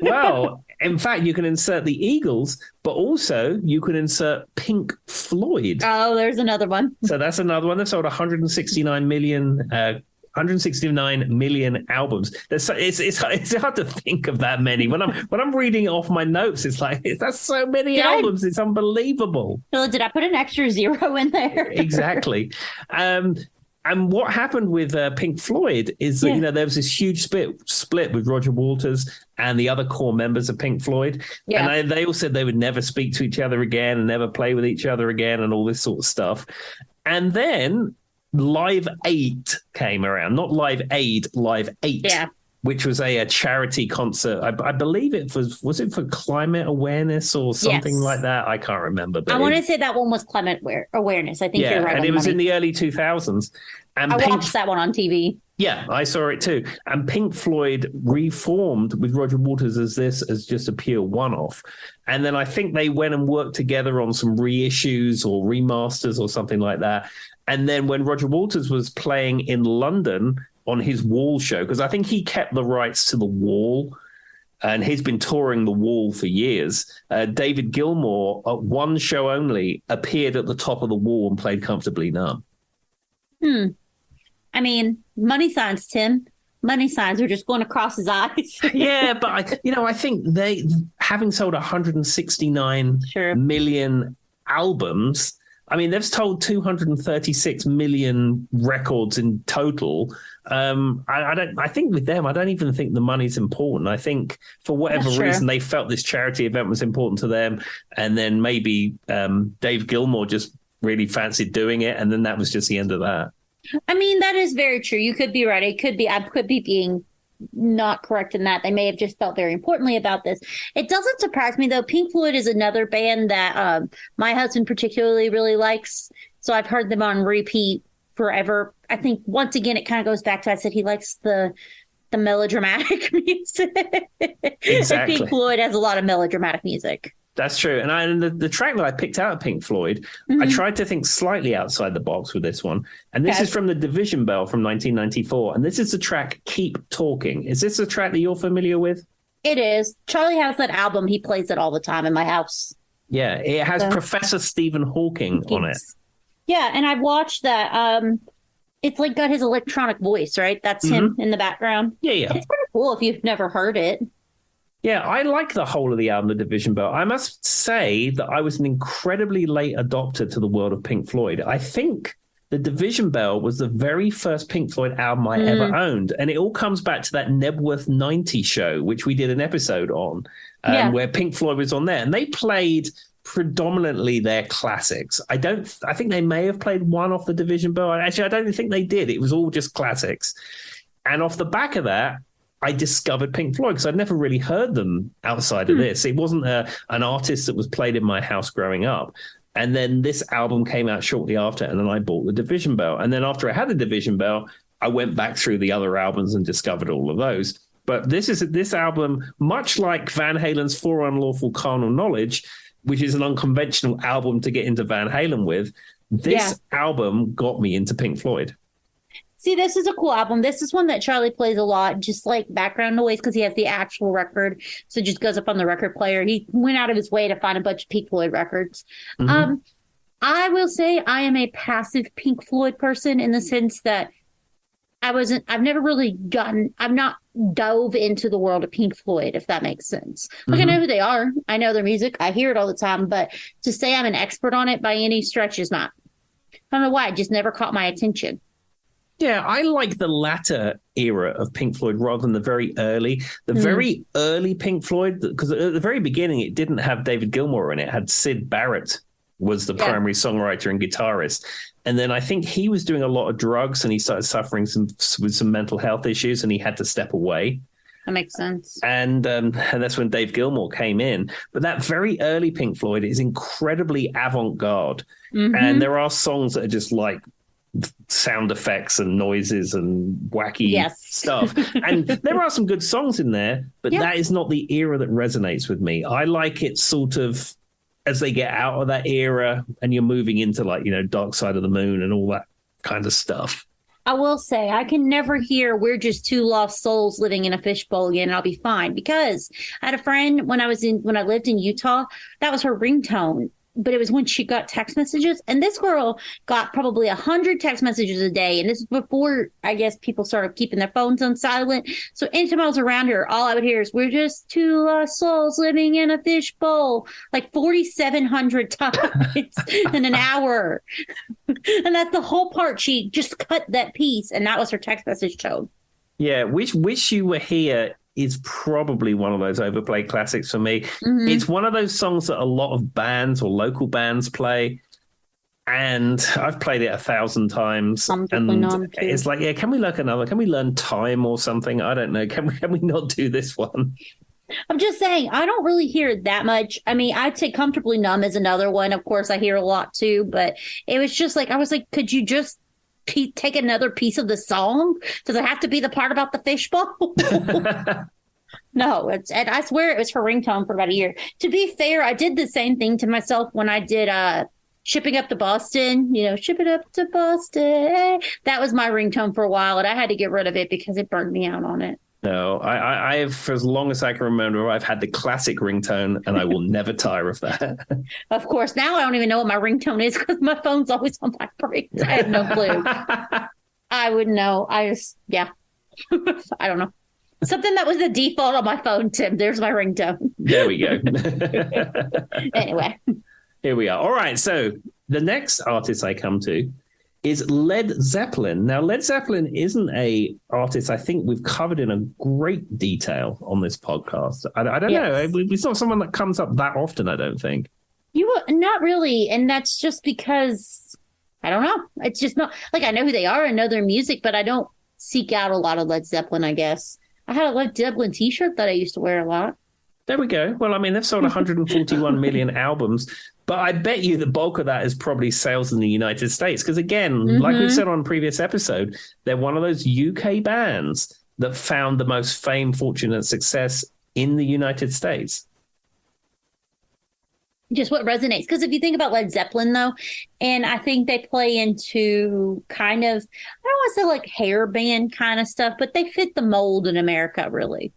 Speaker 1: Well, in fact, you can insert the Eagles, but also you can insert Pink Floyd.
Speaker 2: Oh, there's another one.
Speaker 1: So that's another one. They've sold 169 million albums. It's hard to think of that many. When I'm reading off my notes, it's like that's so many albums. It's unbelievable.
Speaker 2: Phil, did I put an extra 0 in there?
Speaker 1: Exactly. And what happened with Pink Floyd is that, you know, there was this huge split with Roger Waters and the other core members of Pink Floyd. Yeah. And they all said they would never speak to each other again and never play with each other again and all this sort of stuff. And then Live 8 came around. Not Live Aid, Live 8.
Speaker 2: Yeah.
Speaker 1: which was a charity concert. I believe it was it for climate awareness or something like that? I can't remember. But
Speaker 2: I want to say that one was climate awareness. I think you're right.
Speaker 1: And it was in the early 2000s. And
Speaker 2: I watched that one on TV.
Speaker 1: Yeah, I saw it too. And Pink Floyd reformed with Roger Waters as just a pure one-off. And then I think they went and worked together on some reissues or remasters or something like that. And then when Roger Waters was playing in London on his Wall show, because I think he kept the rights to the Wall, and he's been touring the Wall for years. David Gilmour, at one show only, appeared at the top of the Wall and played Comfortably Numb.
Speaker 2: I mean, money signs, Tim. Money signs are just going across his eyes.
Speaker 1: Yeah, but I think they, having sold 169 million albums, I mean, they've sold 236 million records in total. I think with them, I don't even think the money's important. I think for whatever reason, they felt this charity event was important to them. And then maybe Dave Gilmour just really fancied doing it. And then that was just the end of that.
Speaker 2: I mean, that is very true. You could be right. I could be being not correct in that. They may have just felt very importantly about this. It doesn't surprise me, though. Pink Floyd is another band that my husband particularly really likes. So I've heard them on repeat forever. I think, once again, it kind of goes back to, I said he likes the melodramatic music.
Speaker 1: Exactly.
Speaker 2: Pink Floyd has a lot of melodramatic music.
Speaker 1: That's true. And the track that I picked out of Pink Floyd, I tried to think slightly outside the box with this one. And this is from the Division Bell from 1994. And this is the track Keep Talking. Is this a track that you're familiar with?
Speaker 2: It is. Charlie has that album. He plays it all the time in my house.
Speaker 1: Yeah, it has Professor Stephen Hawking on it.
Speaker 2: Yeah, and I've watched that. It's like got his electronic voice, right? That's him in the background.
Speaker 1: Yeah.
Speaker 2: It's pretty cool if you've never heard it.
Speaker 1: Yeah, I like the whole of the album, The Division Bell. I must say that I was an incredibly late adopter to the world of Pink Floyd. I think The Division Bell was the very first Pink Floyd album I ever owned. And it all comes back to that Nebworth 90 show, which we did an episode on, where Pink Floyd was on there. And they played predominantly their classics. I think they may have played one off The Division Bell. Actually, I don't think they did. It was all just classics. And off the back of that, I discovered Pink Floyd because I'd never really heard them outside of this. It wasn't an artist that was played in my house growing up. And then this album came out shortly after, and then I bought the Division Bell. And then after I had the Division Bell, I went back through the other albums and discovered all of those. But this album, much like Van Halen's For Unlawful Carnal Knowledge, which is an unconventional album to get into Van Halen with, this album got me into Pink Floyd.
Speaker 2: See, this is a cool album. This is one that Charlie plays a lot, just like background noise, because he has the actual record. So it just goes up on the record player. He went out of his way to find a bunch of Pink Floyd records. I will say I am a passive Pink Floyd person in the sense that I've never really I've not dove into the world of Pink Floyd, if that makes sense. Like, I know who they are. I know their music. I hear it all the time. But to say I'm an expert on it by any stretch is not. I don't know why. It just never caught my attention.
Speaker 1: Yeah, I like the latter era of Pink Floyd rather than the very early. The very early Pink Floyd, because at the very beginning, it didn't have David Gilmour in it. It had Syd Barrett was the primary songwriter and guitarist. And then I think he was doing a lot of drugs and he started suffering with some mental health issues and he had to step away.
Speaker 2: That makes sense.
Speaker 1: And that's when Dave Gilmour came in. But that very early Pink Floyd is incredibly avant-garde. And there are songs that are just like sound effects and noises and wacky stuff. And there are some good songs in there, but that is not the era that resonates with me. I like it sort of as they get out of that era and you're moving into like, Dark Side of the Moon and all that kind of stuff.
Speaker 2: I will say I can never hear We're Just Two Lost Souls Living in a Fishbowl Again and I'll be fine, because I had a friend when I lived in Utah, that was her ringtone. But it was when she got text messages, and this girl got probably 100 text messages a day. And this is before, I guess, people started keeping their phones on silent. So anytime I was around her, all I would hear is, we're just two lost souls living in a fishbowl, like 4,700 times in an hour. And that's the whole part. She just cut that piece, and that was her text message tone.
Speaker 1: Yeah, Wish You Were Here is probably one of those overplayed classics for me. It's one of those songs that a lot of bands or local bands play. and I've played it 1,000 times. And it's like, yeah, can we learn another? Can we learn Time or something? I don't know. Can we not do this one?
Speaker 2: I'm just saying, I don't really hear it that much. I mean, I'd say Comfortably Numb is another one. Of course, I hear a lot too, but it was just like, I was like, could you just take another piece of the song? Does it have to be the part about the fishbowl? No, and I swear it was her ringtone for about a year. To be fair, I did the same thing to myself when I did Shipping Up to Boston, Ship It Up to Boston. That was my ringtone for a while, and I had to get rid of it because it burned me out on it.
Speaker 1: No, I've, for as long as I can remember, I've had the classic ringtone, and I will never tire of that.
Speaker 2: Of course, now I don't even know what my ringtone is because my phone's always on vibrate. I have no clue. I wouldn't know. I don't know. Something that was the default on my phone, Tim. There's my ringtone.
Speaker 1: There we go.
Speaker 2: Anyway.
Speaker 1: Here we are. All right. So the next artist I come to is Led Zeppelin. Now, Led Zeppelin isn't a artist I think we've covered in a great detail on this podcast. I don't know. It's not someone that comes up that often, I don't think.
Speaker 2: Not really. And that's just because, I don't know. It's just not, like, I know who they are. I know their music, but I don't seek out a lot of Led Zeppelin, I guess. I had a Led Zeppelin t-shirt that I used to wear a lot.
Speaker 1: There we go. Well, I mean, they've sold 141 million albums, but I bet you the bulk of that is probably sales in the United States. Because again, like we said on a previous episode, they're one of those UK bands that found the most fame, fortune, and success in the United States.
Speaker 2: Just what resonates. Because if you think about Led Zeppelin, though, and I think they play into kind of, I don't want to say like hair band kind of stuff, but they fit the mold in America, really.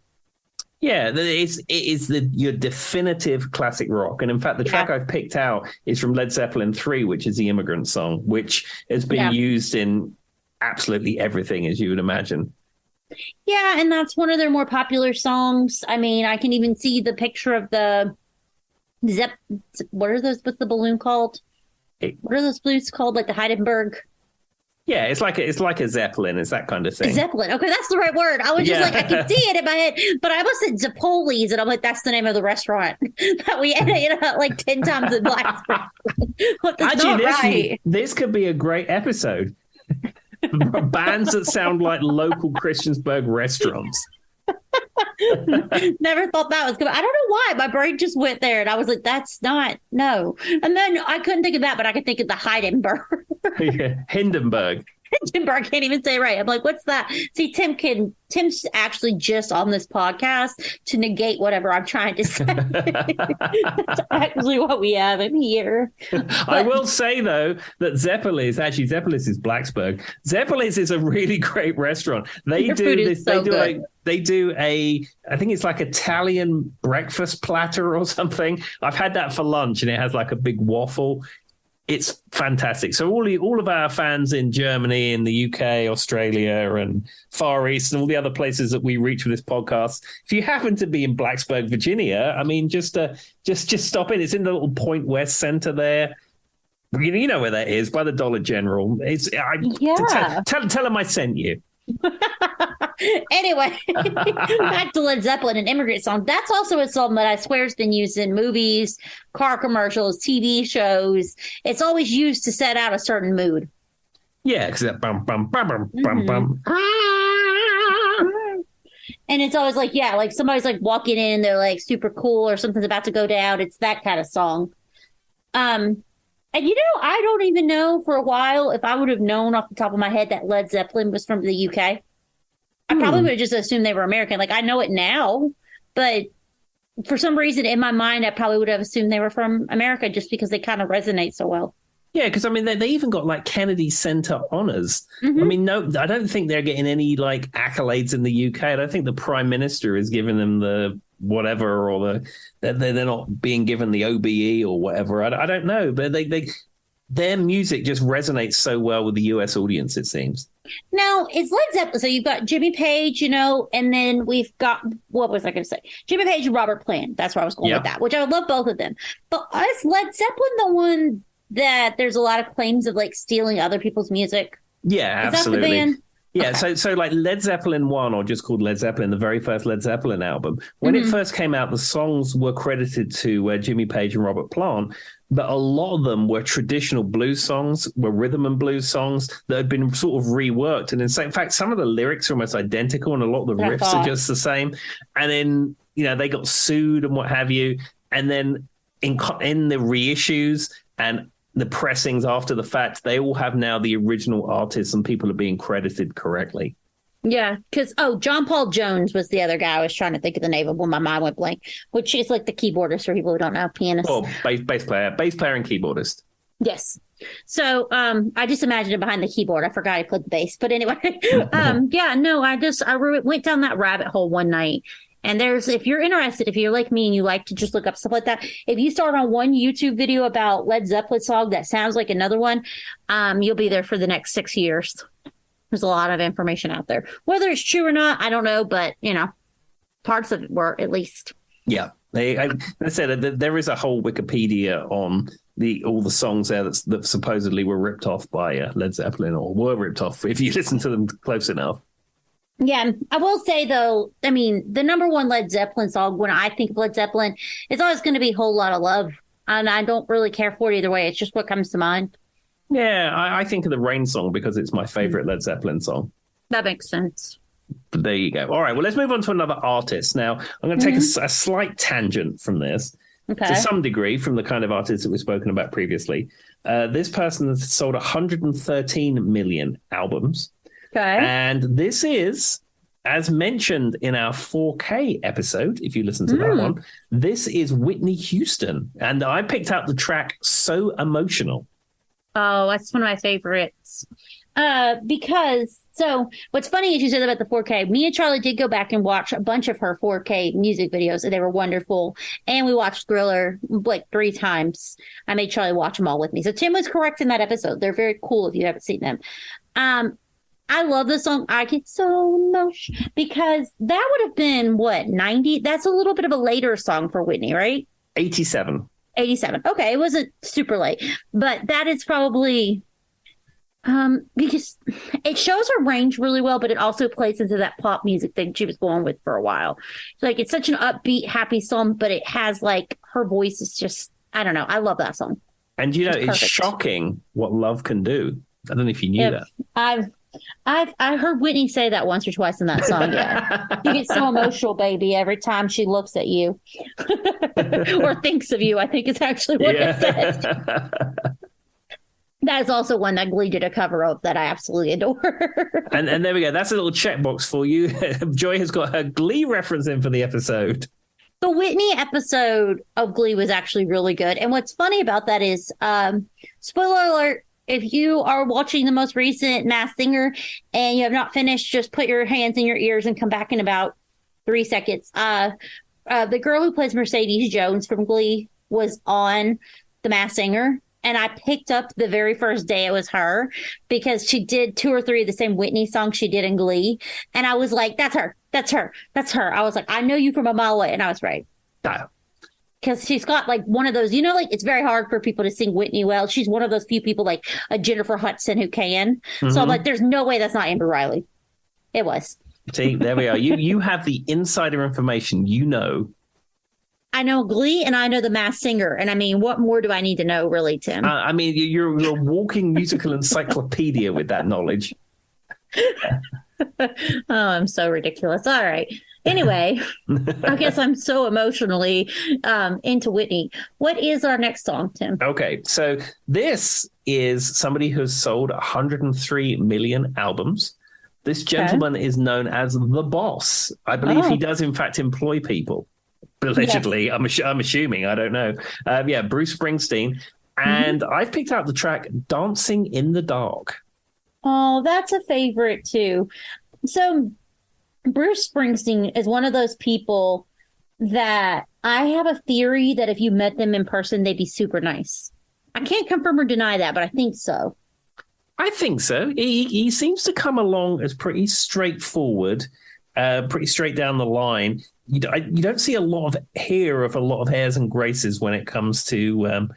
Speaker 2: Yeah,
Speaker 1: it is your definitive classic rock. And in fact, the track I've picked out is from Led Zeppelin 3, which is the Immigrant Song, which has been used in absolutely everything, as you would imagine.
Speaker 2: Yeah, and that's one of their more popular songs. I mean, I can even see the picture of the what are those? What's the balloon called? What are those balloons called? Like the Heidenberg?
Speaker 1: Yeah, it's like a Zeppelin. It's that kind of thing.
Speaker 2: Zeppelin. Okay, that's the right word. I was just like, I can see it in my head, but I almost said Zappoli's, and I'm like, that's the name of the restaurant that we ate like 10 times in Blacksburg.
Speaker 1: Actually, this could be a great episode. Bands that sound like local Christiansburg restaurants.
Speaker 2: Never thought that was good. I don't know why. My brain just went there, and I was like, that's not, no. And then I couldn't think of that, but I could think of the Heidenberg.
Speaker 1: Hindenburg.
Speaker 2: Hindenburg, can't even say it right. I'm like, what's that? See, Tim's actually just on this podcast to negate whatever I'm trying to say. That's actually what we have in here.
Speaker 1: I will say, though, that Zeppelis is Blacksburg. Zeppelis is a really great restaurant. They do this. They do I think it's like Italian breakfast platter or something. I've had that for lunch, and it has like a big waffle. It's fantastic. So all of our fans in Germany, in the UK, Australia, and Far East, and all the other places that we reach with this podcast, if you happen to be in Blacksburg, Virginia, I mean, just stop in. It's in the little Point West Center there. You know where that is, by the Dollar General. Tell them I sent you.
Speaker 2: Anyway, back to Led Zeppelin, an Immigrant Song. That's also a song that I swear has been used in movies, car commercials, TV shows. It's always used to set out a certain mood.
Speaker 1: Yeah, because that bum bum bum bum bum bum.
Speaker 2: And it's always like, like somebody's like walking in, they're like super cool, or something's about to go down. It's that kind of song. And I don't even know for a while if I would have known off the top of my head that Led Zeppelin was from the UK. I probably would have just assumed they were American. Like, I know it now, but for some reason in my mind, I probably would have assumed they were from America just because they kind of resonate so well.
Speaker 1: Yeah, because I mean, they even got like Kennedy Center honors. I mean, no, I don't think they're getting any like accolades in the UK. I don't think the Prime Minister is giving them the whatever, or they're not being given the OBE or whatever. I don't know, but their music just resonates so well with the US audience, it seems.
Speaker 2: Now, it's Led Zeppelin. So you've got Jimmy Page, and then we've got, what was I going to say? Jimmy Page and Robert Plant. That's where I was going with that, which I love both of them. But is Led Zeppelin the one that there's a lot of claims of like stealing other people's music?
Speaker 1: Yeah, absolutely.
Speaker 2: Is that the band?
Speaker 1: Yeah, so like Led Zeppelin 1, or just called Led Zeppelin, the very first Led Zeppelin album, when it first came out, the songs were credited to Jimmy Page and Robert Plant, but a lot of them were traditional blues songs, were rhythm and blues songs that had been sort of reworked. And in fact, some of the lyrics are almost identical and a lot of the riffs are just the same. And then, they got sued and what have you. And then in the reissues and the pressings after the fact, they all have now the original artists and people are being credited correctly.
Speaker 2: Yeah, because, John Paul Jones was the other guy I was trying to think of the name of when my mind went blank, which is like the keyboardist for people who don't know, pianist.
Speaker 1: Oh, bass player and keyboardist.
Speaker 2: Yes. So I just imagined it behind the keyboard. I forgot I played the bass. But anyway, I went down that rabbit hole one night. And if you're interested, if you're like me and you like to just look up stuff like that, if you start on one YouTube video about Led Zeppelin song that sounds like another one, you'll be there for the next 6 years. There's a lot of information out there. Whether it's true or not, I don't know, but, parts of it were at least.
Speaker 1: Yeah. I said there is a whole Wikipedia on all the songs there that supposedly were ripped off by Led Zeppelin, or were ripped off if you listen to them close enough.
Speaker 2: Yeah, I will say, though, the number one Led Zeppelin song, when I think of Led Zeppelin, it's always going to be Whole Lotta Love. And I don't really care for it either way. It's just what comes to mind.
Speaker 1: Yeah, I think of the Rain song because it's my favorite Led Zeppelin song.
Speaker 2: That makes sense.
Speaker 1: But there you go. All right, well, let's move on to another artist. Now, I'm going to take a slight tangent from this, to some degree, from the kind of artists that we've spoken about previously. This person has sold 113 million albums.
Speaker 2: Okay.
Speaker 1: And this is, as mentioned in our 4K episode, if you listen to that one, this is Whitney Houston. And I picked out the track So Emotional.
Speaker 2: Oh, that's one of my favorites. So what's funny is you said about the 4K. Me and Charlie did go back and watch a bunch of her 4K music videos, and they were wonderful. And we watched Thriller like 3 times. I made Charlie watch them all with me. So Tim was correct in that episode. They're very cool if you haven't seen them. I love the song I Get So Emotional, because that would have been, 90? That's a little bit of a later song for Whitney, right?
Speaker 1: 87.
Speaker 2: 87. Okay, it wasn't super late. But that is probably... because it shows her range really well, but it also plays into that pop music thing she was going with for a while. It's such an upbeat, happy song, but it has her voice is just, I don't know. I love that song.
Speaker 1: And it's shocking what love can do. I don't know if you knew that.
Speaker 2: I heard Whitney say that once or twice in that song. Yeah, you get so emotional, baby, every time she looks at you or thinks of you. I think is actually what it says. That is also one that Glee did a cover of that I absolutely adore. and
Speaker 1: there we go. That's a little checkbox for you. Joy has got her Glee reference in for the episode.
Speaker 2: The Whitney episode of Glee was actually really good. And what's funny about that is, spoiler alert, if you are watching the most recent Masked Singer and you have not finished, just put your hands in your ears and come back in about 3 seconds. The girl who plays Mercedes Jones from Glee was on the Masked Singer. And I picked up the very first day it was her, because she did 2 or 3 of the same Whitney songs she did in Glee. And I was like, that's her. That's her. That's her. I was like, I know you from a mile away. And I was right. Because she's got one of those, it's very hard for people to sing Whitney well. She's one of those few people like a Jennifer Hudson who can. Mm-hmm. So I'm like, there's no way that's not Amber Riley. It was.
Speaker 1: See, there we are. You have the insider information,
Speaker 2: I know Glee and I know the Masked Singer. And what more do I need to know, really, Tim?
Speaker 1: You're a walking musical encyclopedia with that knowledge.
Speaker 2: Oh, I'm so ridiculous. All right. Anyway, I guess I'm so emotionally into Whitney. What is our next song, Tim?
Speaker 1: Okay, so this is somebody who's sold 103 million albums. This gentleman is known as The Boss. I believe he does, in fact, employ people. Allegedly, yes. I'm assuming. I don't know. Bruce Springsteen. And I've picked out the track Dancing in the Dark.
Speaker 2: Oh, that's a favorite, too. So Bruce Springsteen is one of those people that I have a theory that if you met them in person, they'd be super nice. I can't confirm or deny that, but I think so.
Speaker 1: I think so. He seems to come along as pretty straightforward, pretty straight down the line. You don't see a lot of a lot of airs and graces when it comes to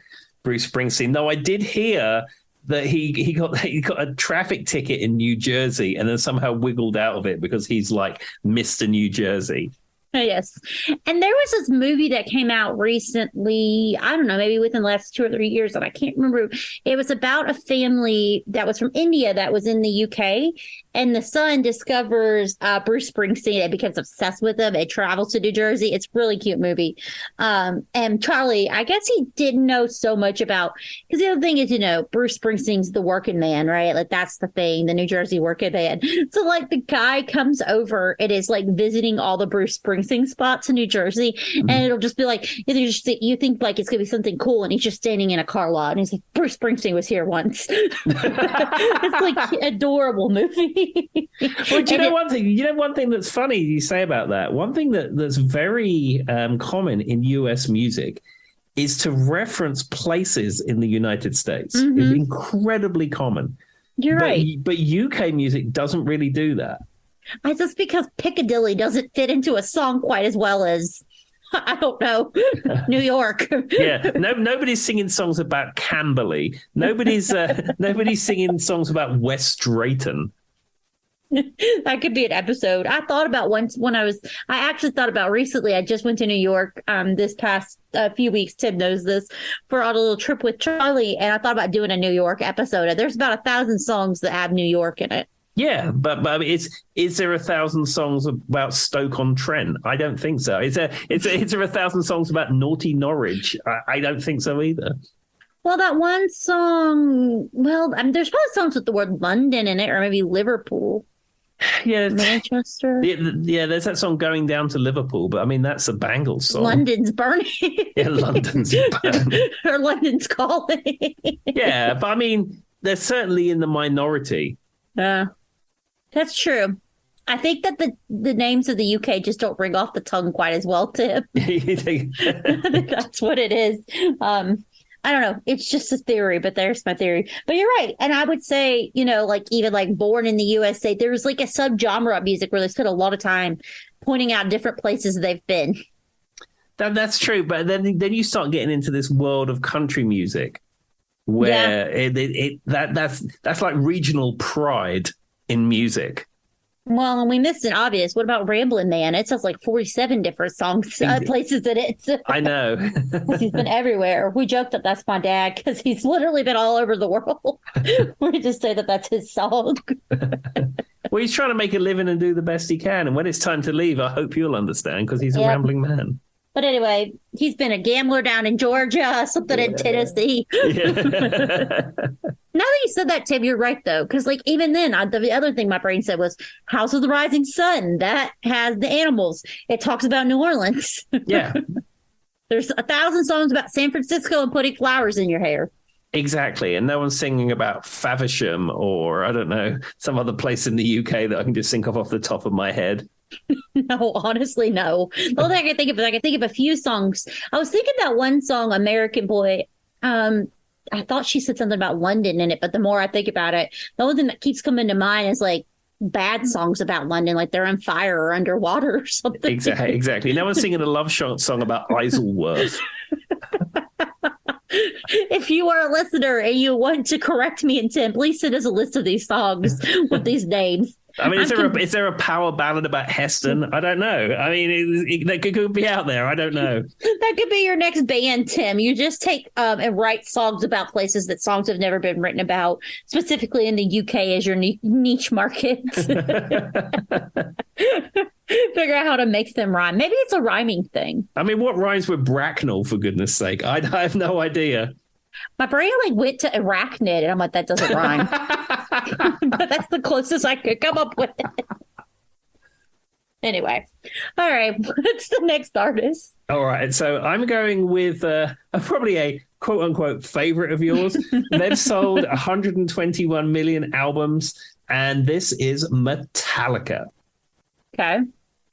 Speaker 1: Bruce Springsteen. Though I did hear that he got a traffic ticket in New Jersey and then somehow wiggled out of it because he's like Mr. New Jersey.
Speaker 2: Yes. And there was this movie that came out recently, I don't know, maybe within the last 2 or 3 years, and I can't remember. It was about a family that was from India that was in the UK, and the son discovers Bruce Springsteen and becomes obsessed with him. It travels to New Jersey. It's a really cute movie. And Charlie, I guess he didn't know so much about, because the other thing is, Bruce Springsteen's the working man, right? Like that's the thing, the New Jersey working man. So like the guy comes over and is like visiting all the Bruce Springsteen spots in New Jersey, and it'll just be like you think like it's gonna be something cool, and he's just standing in a car lot, and he's like, Bruce Springsteen was here once. It's like adorable movie.
Speaker 1: Well, one thing that's funny you say about that. One thing that's very common in US music is to reference places in the United States. It's incredibly common.
Speaker 2: You're right,
Speaker 1: but UK music doesn't really do that.
Speaker 2: I just because Piccadilly doesn't fit into a song quite as well as, I don't know, New York.
Speaker 1: Yeah, nobody's singing songs about Camberley. Nobody's singing songs about West Drayton.
Speaker 2: That could be an episode. I thought about once when I actually thought about recently. I just went to New York this past few weeks. Tim knows this, for on a little trip with Charlie, and I thought about doing a New York episode. There's about 1,000 songs that have New York in it.
Speaker 1: Yeah, but is there 1,000 songs about Stoke-on-Trent? I don't think so. Is there 1,000 songs about naughty Norwich? I don't think so either.
Speaker 2: Well, that one song, there's probably songs with the word London in it, or maybe Liverpool.
Speaker 1: Yeah,
Speaker 2: Manchester.
Speaker 1: Yeah, there's that song Going Down to Liverpool, but I mean that's a Bangles song.
Speaker 2: London's burning.
Speaker 1: Yeah, London's burning.
Speaker 2: Or London's calling.
Speaker 1: Yeah, but I mean they're certainly in the minority.
Speaker 2: That's true. I think that the names of the UK just don't ring off the tongue quite as well, Tim. I think that's what it is. I don't know. It's just a theory, but there's my theory. But you're right. And I would say, like even like Born in the USA, there's like a subgenre of music where they spend a lot of time pointing out different places they've been.
Speaker 1: That's true. But then you start getting into this world of country music where that's like regional pride in music.
Speaker 2: Well, and we missed an obvious. What about Ramblin' Man? It says like 47 different songs, places in it.
Speaker 1: I know.
Speaker 2: Because he's been everywhere. We joked that that's my dad because he's literally been all over the world. We just say that that's his song.
Speaker 1: Well, he's trying to make a living and do the best he can. And when it's time to leave, I hope you'll understand because he's a rambling man.
Speaker 2: But anyway, he's been a gambler down in Georgia, something in Tennessee. Yeah. Now that you said that, Tim, you're right, though. Because, like, even then, the other thing my brain said was House of the Rising Sun. That has the animals. It talks about New Orleans.
Speaker 1: Yeah.
Speaker 2: There's 1,000 songs about San Francisco and putting flowers in your hair.
Speaker 1: Exactly. And no one's singing about Faversham or, I don't know, some other place in the UK that I can just think of off the top of my head.
Speaker 2: No, honestly, no. The only thing I can think of a few songs. I was thinking that one song, American Boy. I thought she said something about London in it, but the more I think about it, the only thing that keeps coming to mind is like bad songs about London, like they're on fire or underwater or something.
Speaker 1: Exactly. No one's singing a love song about Isleworth.
Speaker 2: If you are a listener and you want to correct me and Tim, please send us a list of these songs with these names.
Speaker 1: I mean, is there a power ballad about Heston? I don't know. I mean, that could be out there. I don't know.
Speaker 2: That could be your next band, Tim. You just take and write songs about places that songs have never been written about, specifically in the UK as your niche market. Figure out how to make them rhyme. Maybe it's a rhyming thing.
Speaker 1: I mean, what rhymes with Bracknell, for goodness sake? I have no idea.
Speaker 2: My brain went to arachnid, and I'm like, that doesn't rhyme. But that's the closest I could come up with. Anyway, all right. What's the next artist?
Speaker 1: All right, so I'm going with probably a quote unquote favorite of yours. They've sold 121 million albums, and this is Metallica.
Speaker 2: Okay.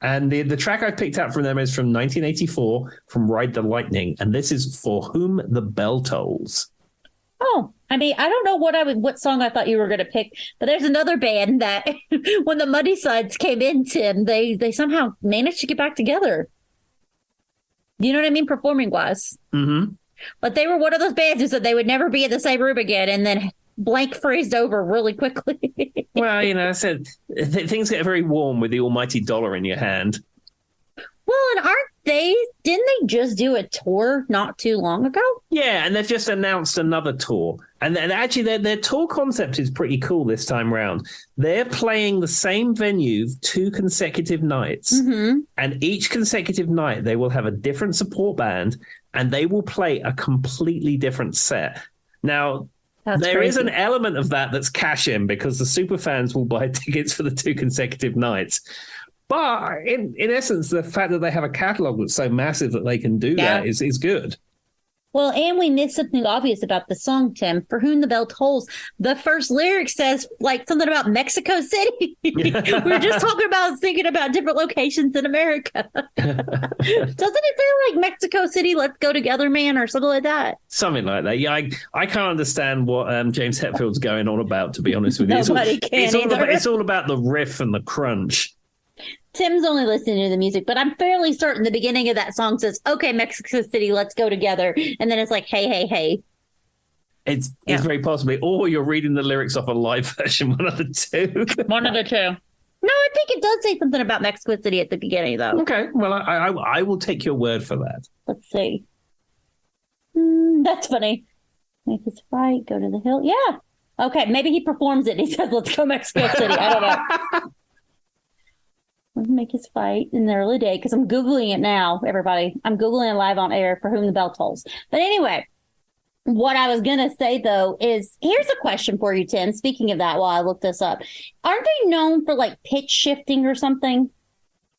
Speaker 1: And the track I picked out from them is from 1984, from Ride the Lightning, and this is For Whom the Bell Tolls.
Speaker 2: Oh, I mean, I don't know what song I thought you were going to pick, but there's another band that when the Muddy Sides came in, Tim, they somehow managed to get back together. You know what I mean? Performing wise.
Speaker 1: Mm-hmm.
Speaker 2: But they were one of those bands who said they would never be in the same room again, and then blank phrased over really quickly.
Speaker 1: Well, I said things get very warm with the almighty dollar in your hand.
Speaker 2: Well, and didn't they just do a tour not too long ago?
Speaker 1: Yeah, and they've just announced another tour. And actually, their tour concept is pretty cool this time round. They're playing the same venue 2 consecutive nights.
Speaker 2: Mm-hmm.
Speaker 1: And each consecutive night, they will have a different support band, and they will play a completely different set. Now, there is an element of that that's cash in, because the super fans will buy tickets for the 2 consecutive nights. But in essence, the fact that they have a catalog that's so massive that they can do that is good.
Speaker 2: Well, and we missed something obvious about the song, Tim. For Whom the Bell Tolls, the first lyric says like something about Mexico City. We were just thinking about different locations in America. Doesn't it say like Mexico City, let's go together, man, or something like that?
Speaker 1: Something like that. Yeah, I can't understand what James Hetfield's going on about, to be honest with you.
Speaker 2: Nobody can either.
Speaker 1: It's all about the riff and the crunch.
Speaker 2: Tim's only listening to the music, but I'm fairly certain the beginning of that song says, okay, Mexico City, let's go together. And then it's like, hey, hey, hey.
Speaker 1: It's very possibly. Or you're reading the lyrics off a live version, one of the two.
Speaker 2: One of the two. No, I think it does say something about Mexico City at the beginning, though.
Speaker 1: Okay, well, I will take your word for that.
Speaker 2: Let's see. That's funny. Make his fight, go to the hill. Yeah. Okay, maybe he performs it and he says, let's go Mexico City. I don't know. Make his fight in the early day, because I'm Googling it now, everybody. I'm Googling it live on air, For Whom the Bell Tolls. But anyway, what I was going to say, though, is here's a question for you, Tim. Speaking of that, while I look this up, aren't they known for like pitch shifting or something?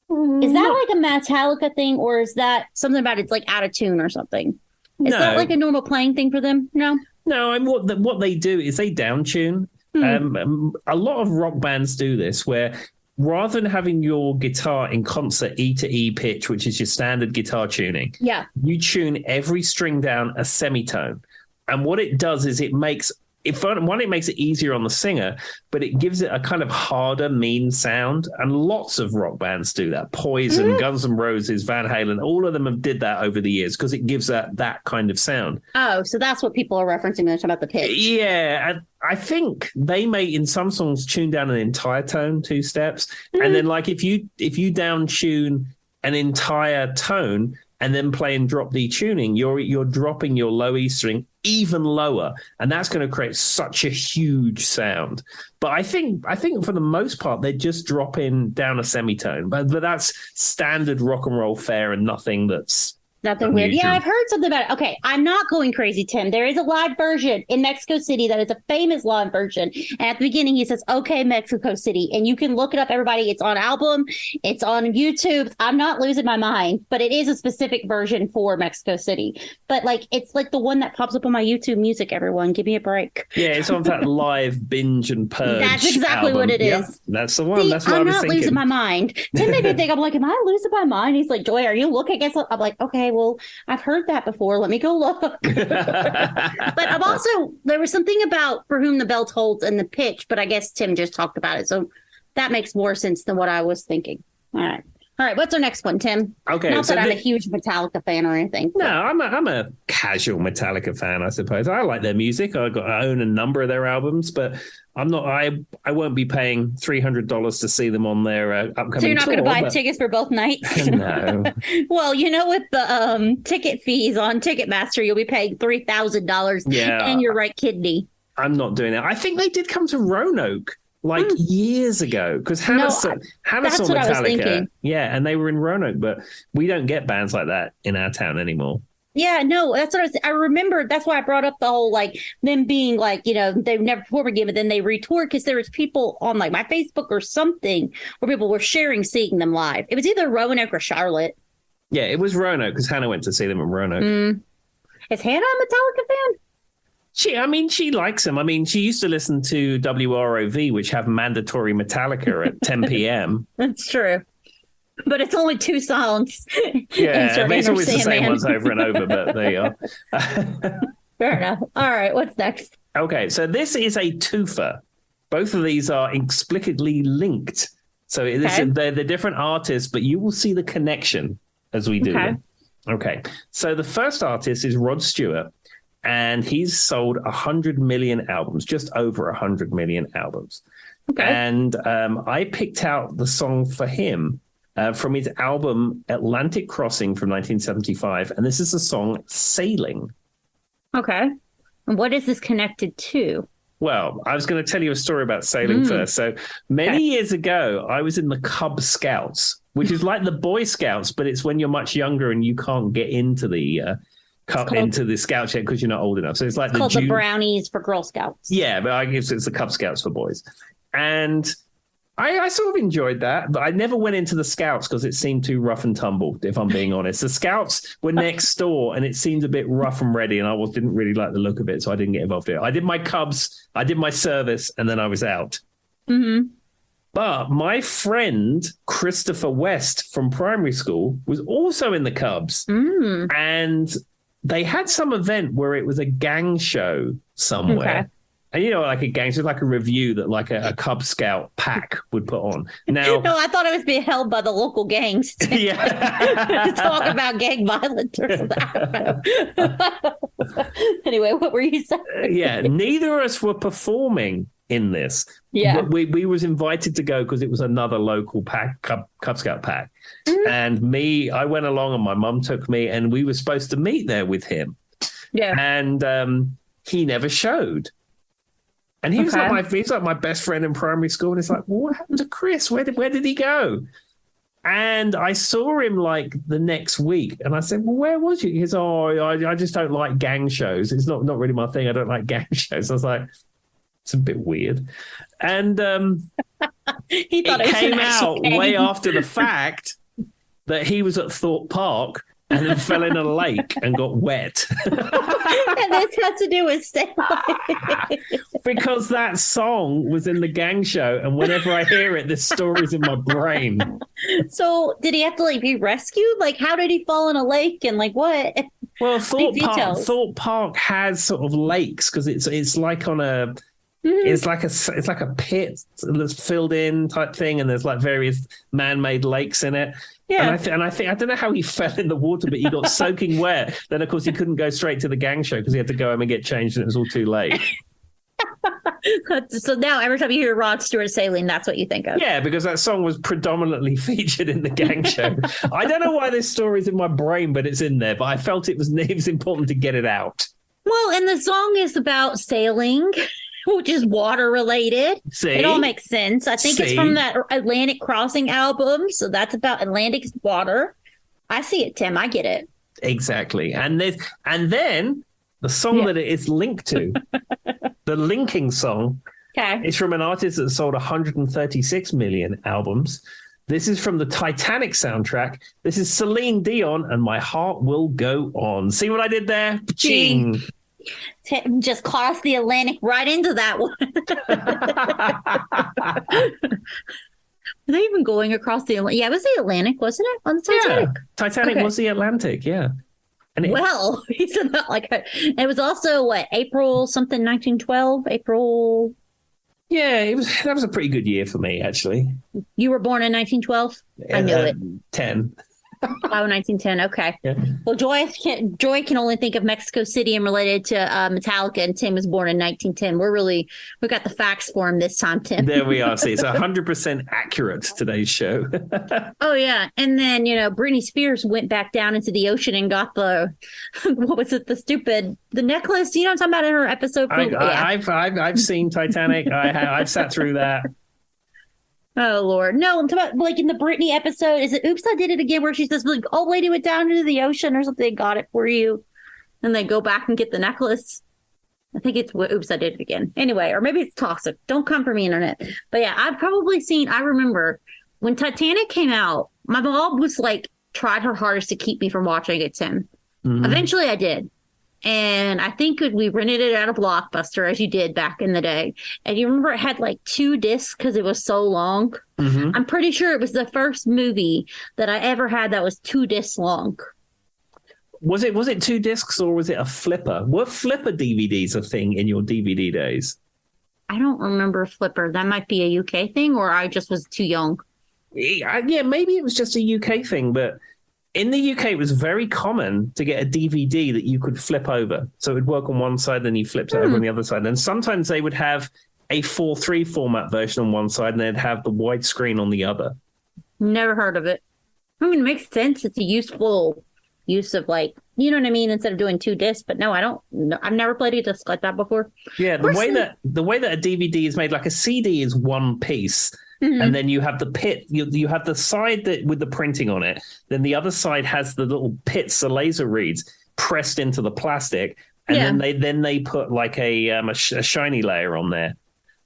Speaker 2: Is that like a Metallica thing, or is that something about it's like out of tune or something? Is that like a normal playing thing for them? No,
Speaker 1: I mean, what they do is they down tune. A lot of rock bands do this, where rather than having your guitar in concert E to E pitch, which is your standard guitar tuning, you tune every string down a semitone. And what it does is it makes it easier on the singer, but it gives it a kind of harder, mean sound. And lots of rock bands do that. Poison, Guns N' Roses, Van Halen, all of them have did that over the years because it gives that kind of sound.
Speaker 2: Oh, so that's what people are referencing when they're talking about the pitch.
Speaker 1: Yeah, and I think they may, in some songs, tune down an entire tone 2 steps. And then like if you down tune an entire tone and then play and drop the tuning, you're dropping your low E string even lower, and that's going to create such a huge sound. But I think for the most part they're just dropping down a semitone, but that's standard rock and roll fare and nothing that's
Speaker 2: nothing weird. Yeah, I've heard something about it. Okay, I'm not going crazy, Tim. There is a live version in Mexico City that is a famous live version. And at the beginning, he says, okay, Mexico City. And you can look it up, everybody. It's on album. It's on YouTube. I'm not losing my mind, but it is a specific version for Mexico City. But like, it's like the one that pops up on my YouTube music, everyone. Give me a break.
Speaker 1: Yeah, it's on that live binge and purge.
Speaker 2: That's exactly
Speaker 1: album.
Speaker 2: what it is.
Speaker 1: Yep, that's the one.
Speaker 2: See,
Speaker 1: that's what I was thinking.
Speaker 2: I'm not losing my mind. Tim made me think, I'm like, am I losing my mind? He's like, Joy, are you looking at something? I'm like, okay, well, I've heard that before. Let me go look. But I've also, there was something about For Whom the Bell Tolls and the pitch, but I guess Tim just talked about it. So that makes more sense than what I was thinking. All right. What's our next one, Tim?
Speaker 1: Okay.
Speaker 2: Not that I'm a huge Metallica fan or anything.
Speaker 1: No, I'm a casual Metallica fan, I suppose. I like their music. I own a number of their albums, but I'm not. I won't be paying $300 to see them on their upcoming tour.
Speaker 2: So you're not going to buy tickets for both nights?
Speaker 1: No.
Speaker 2: Well, with the ticket fees on Ticketmaster, you'll be paying $3,000 and your right kidney.
Speaker 1: I'm not doing that. I think they did come to Roanoke years ago, because Hannah saw Metallica. Yeah, and they were in Roanoke, but we don't get bands like that in our town anymore.
Speaker 2: Yeah, no, that's what I remember. That's why I brought up the whole them being they've never performed again, but then they retoured, because there was people on my Facebook or something where people were sharing seeing them live. It was either Roanoke or Charlotte.
Speaker 1: Yeah, it was Roanoke, because Hannah went to see them in Roanoke.
Speaker 2: Is Hannah a Metallica fan?
Speaker 1: She likes them. I mean, she used to listen to WROV, which have mandatory Metallica at 10 p.m.
Speaker 2: That's true. But it's only 2 songs.
Speaker 1: Yeah, it's always the same ones over and over, but there you are.
Speaker 2: Fair enough. All right, what's next?
Speaker 1: Okay, so this is a twofer. Both of these are inexplicably linked. So they're different artists, but you will see the connection as we do them. Okay, so the first artist is Rod Stewart. and he's sold 100 million albums, just over 100 million albums.
Speaker 2: Okay.
Speaker 1: And I picked out the song for him from his album Atlantic Crossing from 1975, and this is the song Sailing.
Speaker 2: Okay. And what is this connected to?
Speaker 1: Well, I was going to tell you a story about sailing first. So many years ago, I was in the Cub Scouts, which is like the Boy Scouts, but it's when you're much younger and you can't get into the into the Scout yet because you're not old enough. So it's like
Speaker 2: called the Brownies for Girl Scouts.
Speaker 1: Yeah, but I guess it's the Cub Scouts for boys. And I sort of enjoyed that, but I never went into the Scouts because it seemed too rough and tumble, if I'm being honest. The Scouts were next door, and it seemed a bit rough and ready, and I didn't really like the look of it, so I didn't get involved in it. I did my Cubs, I did my service, and then I was out.
Speaker 2: Mm-hmm.
Speaker 1: But my friend, Christopher West from primary school, was also in the Cubs. And they had some event where it was a gang show somewhere. Okay. And, you know, like a gang, so like a review that like a Cub Scout pack would put on. Now,
Speaker 2: no, I thought it was being held by the local gangs to, to talk about gang violence or something. Anyway, what were you saying?
Speaker 1: Neither of us were performing in this.
Speaker 2: Yeah.
Speaker 1: But we was invited to go because it was another local pack, Cub Scout pack. And I went along and my mum took me and we were supposed to meet there with him.
Speaker 2: Yeah.
Speaker 1: And he never showed. And he was like my best friend in primary school. And it's like, well, what happened to Chris? Where did he go? And I saw him like the next week. And I said, well, where was you? He goes, I just don't like gang shows. It's not really my thing. I don't like gang shows. I was like, it's a bit weird. And
Speaker 2: he thought it
Speaker 1: came out way after the fact that he was at Thorpe Park and then fell in a lake and got wet.
Speaker 2: And this has to do with sailing.
Speaker 1: Because that song was in the gang show, and whenever I hear it, this story's in my brain.
Speaker 2: So did he have to like be rescued? Like, how did he fall in a lake and like what?
Speaker 1: Well, Thorpe Park has sort of lakes because it's like on a it's like a pit that's filled in type thing, and there's like various man-made lakes in it. Yeah, and I think I don't know how he fell in the water, but he got soaking wet. Then of course he couldn't go straight to the gang show because he had to go home and get changed, and it was all too late.
Speaker 2: So now every time you hear Rod Stewart sailing, that's what you think of.
Speaker 1: Yeah, because that song was predominantly featured in the gang show. I don't know why this story's in my brain, but it's in there. But I felt it was important to get it out.
Speaker 2: Well, and the song is about sailing, which is water related.
Speaker 1: See?
Speaker 2: It all makes sense. I think it's from that Atlantic Crossing album. So that's about Atlantic water. I see it, Tim. I get it.
Speaker 1: Exactly. And then the song that it is linked to, the linking song, is from an artist that sold 136 million albums. This is from the Titanic soundtrack. This is Celine Dion and My Heart Will Go On. See what I did there? Ching.
Speaker 2: Just cross the Atlantic right into that one. Were they even going across the Atlantic? Yeah, it was the Atlantic, wasn't it? On the Titanic?
Speaker 1: Yeah, Titanic was the Atlantic, yeah. And
Speaker 2: he said that like it was also what, April something 1912? April.
Speaker 1: Yeah, that was a pretty good year for me, actually.
Speaker 2: You were born in 1912? I knew it.
Speaker 1: 10.
Speaker 2: Oh, 1910. Okay.
Speaker 1: Yeah.
Speaker 2: Well, Joy can only think of Mexico City and related to Metallica, and Tim was born in 1910. We got the facts for him this time, Tim.
Speaker 1: There we are. See, it's 100% accurate, today's show.
Speaker 2: Oh, yeah. And then, Britney Spears went back down into the ocean and got what was it? The necklace. You know what I'm talking about in her episode?
Speaker 1: I've seen Titanic. I've sat through that.
Speaker 2: Oh, Lord. No, I'm talking about like in the Britney episode. Is it Oops, I Did It Again, where she says, like, old lady went down into the ocean or something, got it for you. And they go back and get the necklace. I think it's Oops, I Did It Again. Anyway, or maybe it's Toxic. Don't come for me, internet. But yeah, I remember when Titanic came out, my mom was like, tried her hardest to keep me from watching it, Tim. Mm-hmm. Eventually I did. And I think we rented it at a Blockbuster, as you did back in the day. And you remember it had like 2 discs because it was so long. Mm-hmm. I'm pretty sure it was the first movie that I ever had that was 2 discs long.
Speaker 1: Was it 2 discs or was it a flipper? Were flipper DVDs a thing in your DVD days?
Speaker 2: I don't remember flipper. That might be a UK thing, or I just was too young.
Speaker 1: Yeah, maybe it was just a UK thing, but In the UK, it was very common to get a DVD that you could flip over. So it would work on one side, then you flipped it over on the other side. And sometimes they would have a 4:3 format version on one side, and they'd have the widescreen on the other.
Speaker 2: Never heard of it. I mean, it makes sense. It's a useful use of, like, you know what I mean, instead of doing 2 discs. But no, I don't. No, I've never played a disc like that before.
Speaker 1: Yeah, the way that a DVD is made, like a CD is one piece. Mm-hmm. And then you have the pit. You have the side that with the printing on it. Then the other side has the little pits, the laser reads pressed into the plastic, and then they put like a shiny layer on there,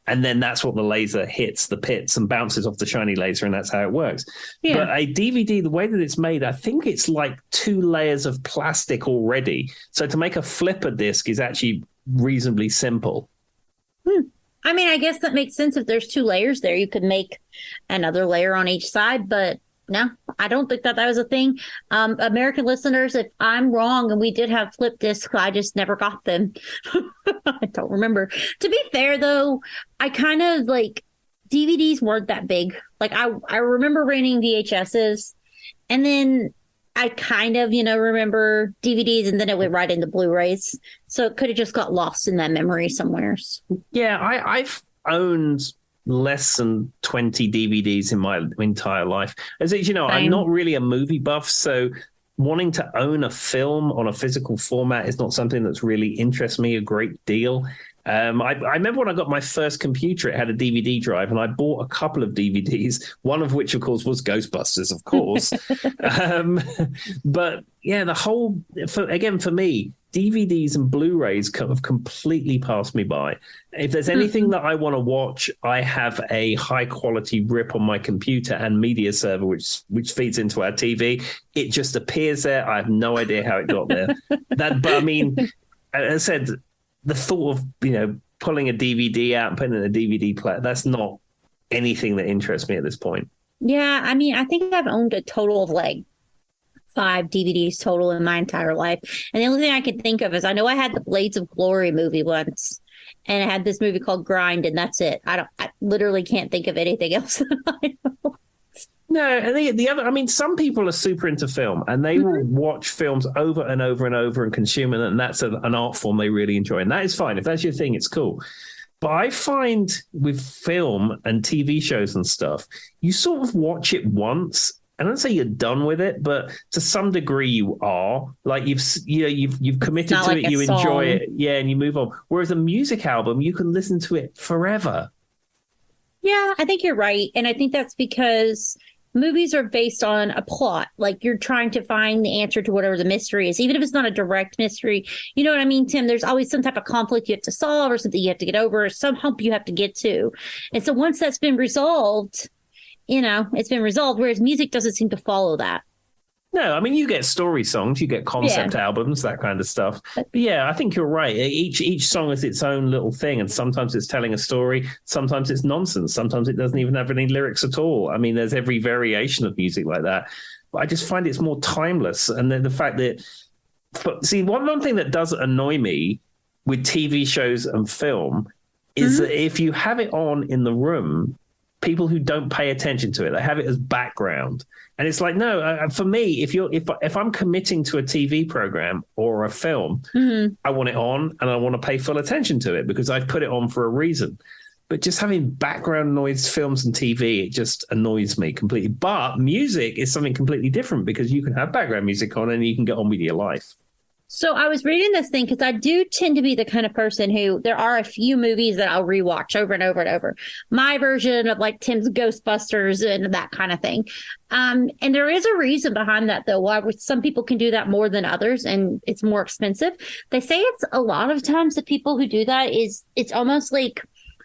Speaker 1: and then that's what the laser hits the pits and bounces off the shiny laser, and that's how it works. Yeah. But a DVD, the way that it's made, I think it's like 2 layers of plastic already. So to make a flipper disc is actually reasonably simple.
Speaker 2: I mean, I guess that makes sense. If there's 2 layers there, you could make another layer on each side. But no, I don't think that was a thing. American listeners, if I'm wrong and we did have flip discs, I just never got them. I don't remember. To be fair, though, I kind of like DVDs weren't that big. Like I remember renting VHSs, and then I kind of, remember DVDs, and then it went right into Blu-rays. So it could have just got lost in that memory somewhere.
Speaker 1: Yeah, I've owned less than 20 DVDs in my entire life. As you know, I'm not really a movie buff, so wanting to own a film on a physical format is not something that's really interests me a great deal. I remember when I got my first computer, it had a DVD drive, and I bought a couple of DVDs, one of which, of course, was Ghostbusters, of course. But yeah, for me, DVDs and Blu-rays have completely passed me by. If there's anything that I want to watch, I have a high-quality rip on my computer and media server, which feeds into our TV. It just appears there. I have no idea how it got there. But I mean, as I said, the thought of, pulling a DVD out and putting in a DVD player, that's not anything that interests me at this point.
Speaker 2: Yeah, I mean, I think I've owned a total of like 5 DVDs total in my entire life. And the only thing I can think of is I know I had the Blades of Glory movie once, and I had this movie called Grind, and that's it. I literally can't think of anything else that I know.
Speaker 1: No, and the other, I mean, some people are super into film, and they will watch films over and over and over and consume it, and that's an art form they really enjoy. And that is fine. If that's your thing, it's cool. But I find with film and TV shows and stuff, you sort of watch it once. I don't say you're done with it, but to some degree you are. Like you've committed to it, you enjoy it, and you move on. Whereas a music album, you can listen to it forever.
Speaker 2: Yeah, I think you're right. And I think that's because movies are based on a plot. Like you're trying to find the answer to whatever the mystery is, even if it's not a direct mystery. You know what I mean, Tim? There's always some type of conflict you have to solve, or something you have to get over, or some hump you have to get to. And so once that's been resolved, it's been resolved, whereas music doesn't seem to follow that.
Speaker 1: No, I mean, you get story songs, you get concept albums, that kind of stuff. But yeah, I think you're right. Each song is its own little thing, and sometimes it's telling a story, sometimes it's nonsense, sometimes it doesn't even have any lyrics at all. I mean, there's every variation of music like that. But I just find it's more timeless. And then the fact that, one thing that does annoy me with TV shows and film is that if you have it on in the room, people who don't pay attention to it, they have it as background. And it's like, no, for me, if I'm committing to a TV program or a film, I want it on and I want to pay full attention to it because I've put it on for a reason. But just having background noise, films and TV, it just annoys me completely. But music is something completely different because you can have background music on and you can get on with your life.
Speaker 2: So I was reading this thing because I do tend to be the kind of person who there are a few movies that I'll rewatch over and over and over. My version of like Tim's Ghostbusters and that kind of thing. And there is a reason behind that, though, why some people can do that more than others and it's more expensive. They say it's a lot of times the people who do that it's almost like,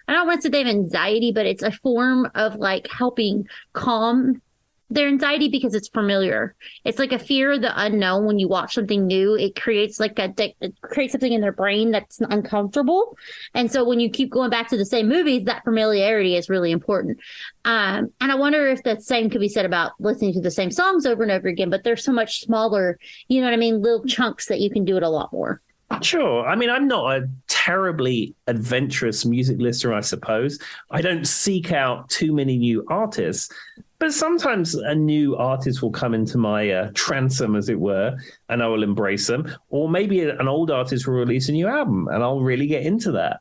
Speaker 2: I don't want to say they have anxiety, but it's a form of like helping calm their anxiety because it's familiar. It's like a fear of the unknown. When you watch something new, it creates it creates something in their brain that's uncomfortable. And so when you keep going back to the same movies, that familiarity is really important. And I wonder if the same could be said about listening to the same songs over and over again, but they're so much smaller, you know what I mean? Little chunks that you can do it a lot more.
Speaker 1: Sure. I mean, I'm not a terribly adventurous music listener, I suppose. I don't seek out too many new artists. But sometimes a new artist will come into my transom, as it were, and I will embrace them. Or maybe an old artist will release a new album, and I'll really get into that.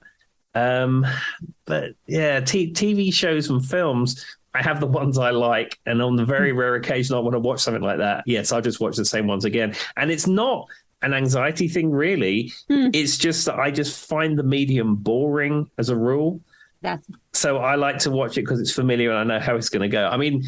Speaker 1: But yeah, TV shows and films, I have the ones I like, and on the very rare occasion I want to watch something like that, yes, I'll just watch the same ones again. And it's not an anxiety thing, really. It's just that I just find the medium boring as a rule. So I like to watch it because it's familiar and I know how it's going to go. I mean,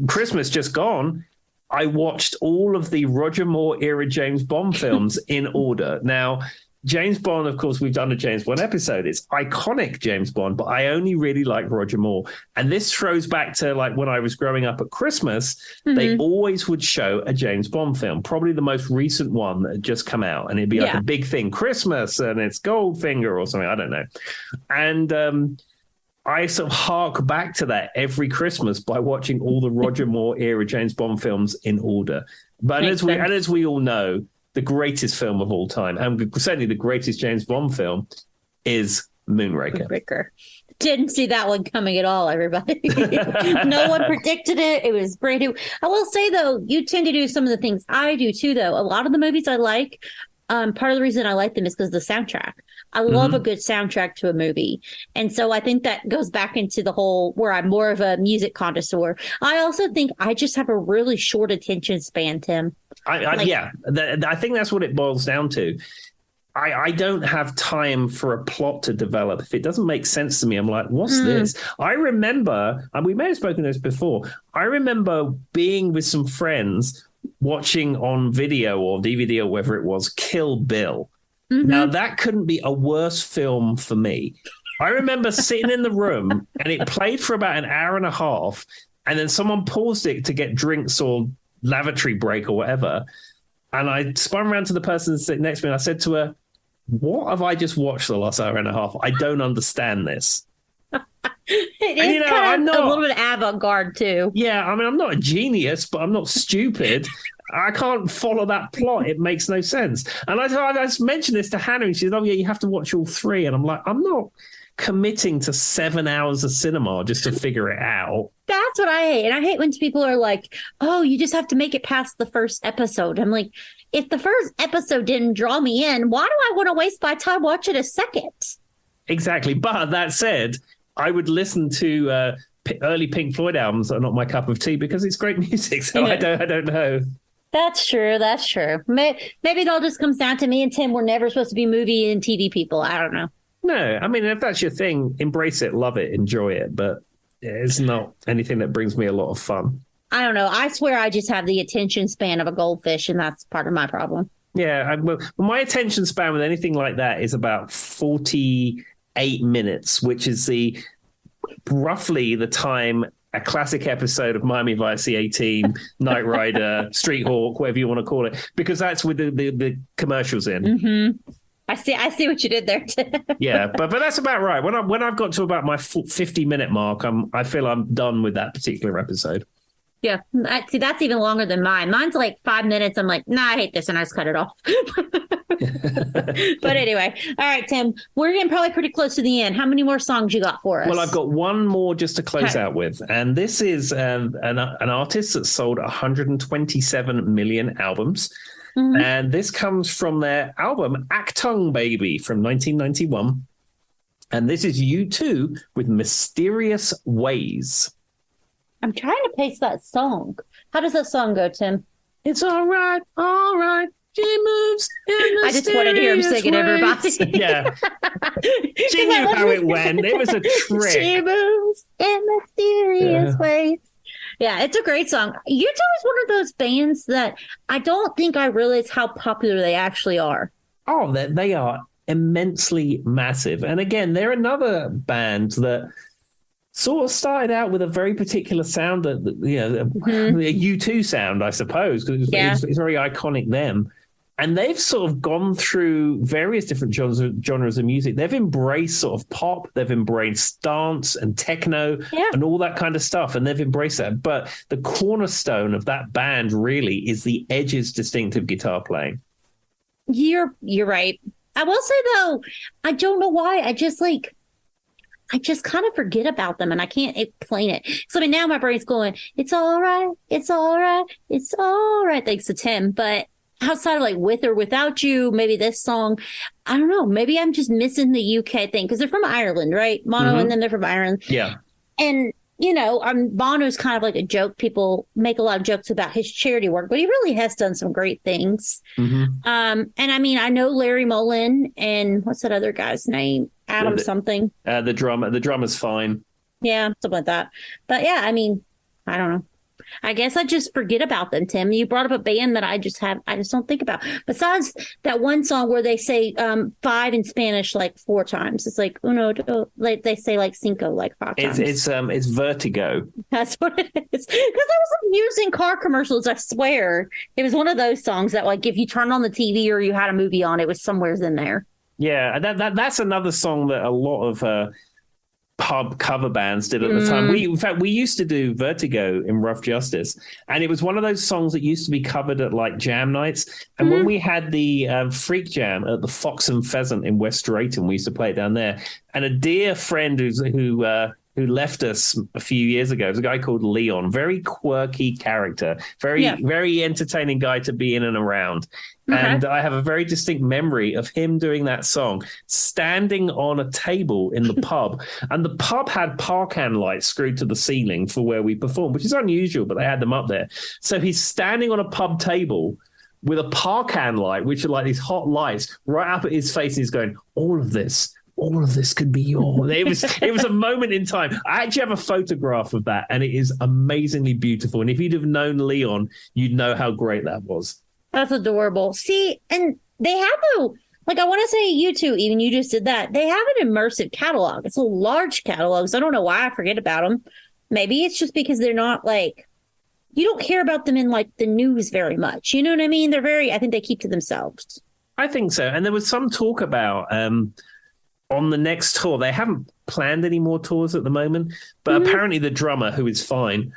Speaker 1: Christmas just gone, I watched all of the Roger Moore era James Bond films in order. Now, James Bond, of course, we've done a James Bond episode. It's iconic James Bond, but I only really like Roger Moore. And this throws back to like when I was growing up at Christmas, they always would show a James Bond film, probably the most recent one that had just come out. And it'd be like a big thing, Christmas, and it's Goldfinger or something. I don't know. And I sort of hark back to that every Christmas by watching all the Roger Moore era James Bond films in order. But as we all know, the greatest film of all time, and certainly the greatest James Bond film, is Moonraker.
Speaker 2: Didn't see that one coming at all, everybody. No one predicted it. It was brand new. I will say, though, you tend to do some of the things I do, too, though. A lot of the movies I like, part of the reason I like them is because of the soundtrack. I love a good soundtrack to a movie. And so I think that goes back into the whole where I'm more of a music connoisseur. I also think I just have a really short attention span, Tim.
Speaker 1: I think that's what it boils down to. I don't have time for a plot to develop. If it doesn't make sense to me, I'm like, what's this? I remember, and we may have spoken this before, I remember being with some friends watching on video or DVD or whatever it was, Kill Bill. Now, that couldn't be a worse film for me. I remember sitting in the room and it played for about an hour and a half, and then someone paused it to get drinks or lavatory break or whatever. And I spun around to the person sitting next to me and I said to her, what have I just watched the last hour and a half? I don't understand this.
Speaker 2: It is kind of a little bit avant-garde, too.
Speaker 1: Yeah, I mean, I'm not a genius, but I'm not stupid. I can't follow that plot. It makes no sense. And I mentioned this to Hannah, and she said, oh, yeah, you have to watch all three. And I'm like, I'm not committing to 7 hours of cinema just to figure it out.
Speaker 2: That's what I hate. And I hate when people are like, oh, you just have to make it past the first episode. I'm like, if the first episode didn't draw me in, why do I want to waste my time watching a second? Exactly.
Speaker 1: But that said, I would listen to early Pink Floyd albums that are not my cup of tea because it's great music. So I don't know.
Speaker 2: That's true. Maybe it all just comes down to me and Tim. We're never supposed to be movie and TV people. I don't know.
Speaker 1: No, I mean, if that's your thing, embrace it, love it, enjoy it. But it's not anything that brings me a lot of fun.
Speaker 2: I don't know. I swear I just have the attention span of a goldfish, and that's part of my problem.
Speaker 1: Yeah, my attention span with anything like that is about 48 minutes, which is roughly the time a classic episode of Miami Vice, C-18, Knight Rider, Street Hawk, whatever you want to call it, because that's with the commercials in.
Speaker 2: Mm-hmm. I see what you did there, too.
Speaker 1: Yeah, but that's about right. When I've got to about my 50-minute mark, I feel I'm done with that particular episode.
Speaker 2: Yeah, see, that's even longer than mine. Mine's like 5 minutes. I'm like, nah, I hate this, and I just cut it off. But anyway, all right, Tim, we're getting probably pretty close to the end. How many more songs you got for us?
Speaker 1: Well, I've got one more just to close out with, and this is an artist that sold 127 million albums. Mm-hmm. And this comes from their album Actung Baby from 1991. And this is U2 with Mysterious Ways.
Speaker 2: I'm trying to place that song. How does that song go, Tim?
Speaker 1: It's all right. She moves in
Speaker 2: I just wanted to hear him singing,
Speaker 1: ways.
Speaker 2: Everybody.
Speaker 1: Yeah. She knew how it went. It was a trick.
Speaker 2: She moves in mysterious ways. Yeah, it's a great song. U2 is one of those bands that I don't think I realize how popular they actually are.
Speaker 1: Oh, they are immensely massive. And again, they're another band that sort of started out with a very particular sound, that a U2 sound, I suppose, because it's very iconic them. And they've sort of gone through various different genres of music. They've embraced sort of pop, they've embraced dance and techno and all that kind of stuff, and they've embraced that. But the cornerstone of that band really is the Edge's distinctive guitar playing.
Speaker 2: You're right. I will say, though, I don't know why. I just like... I just kind of forget about them and I can't explain it. So I mean, now my brain's going, it's all right, it's all right, it's all right, thanks to Tim. But outside of like With or Without You, maybe this song, I don't know. Maybe I'm just missing the UK thing because they're from Ireland, right? Mono and then they're from Ireland.
Speaker 1: Yeah.
Speaker 2: And, Bono's kind of like a joke. People make a lot of jokes about his charity work, but he really has done some great things. And I mean, I know Larry Mullen and what's that other guy's name? Adam something.
Speaker 1: The drummer's fine.
Speaker 2: Yeah, something like that. But yeah, I mean, I don't know. I guess I just forget about them, Tim. You brought up a band that I just don't think about. Besides that one song where they say five in Spanish like 4 times. It's like uno, dos, like they say like cinco like 5 times.
Speaker 1: It's Vertigo.
Speaker 2: That's what it is. Because I was using car commercials, I swear. It was one of those songs that like if you turn on the TV or you had a movie on, it was somewheres in there.
Speaker 1: Yeah, that's another song that a lot of pub cover bands did at the time. We used to do Vertigo in Rough Justice, and it was one of those songs that used to be covered at like jam nights. And when we had the Freak Jam at the Fox and Pheasant in West Drayton, we used to play it down there. And a dear friend who left us a few years ago was a guy called Leon, very quirky character, very entertaining guy to be in and around. Okay. And I have a very distinct memory of him doing that song, standing on a table in the pub. And the pub had Parkan lights screwed to the ceiling for where we performed, which is unusual, but they had them up there. So he's standing on a pub table with a Parkan light, which are like these hot lights, right up at his face. And he's going, all of this could be yours. It was a moment in time. I actually have a photograph of that, and it is amazingly beautiful. And if you'd have known Leon, you'd know how great that was.
Speaker 2: That's adorable. See, and they have I want to say you two, even you just did that. They have an immersive catalog. It's a large catalog. So I don't know why I forget about them. Maybe it's just because they're not like, you don't hear about them in like the news very much. You know what I mean? I think they keep to themselves. I
Speaker 1: think so. And there was some talk about, on the next tour, they haven't planned any more tours at the moment, but apparently the drummer, who is fine,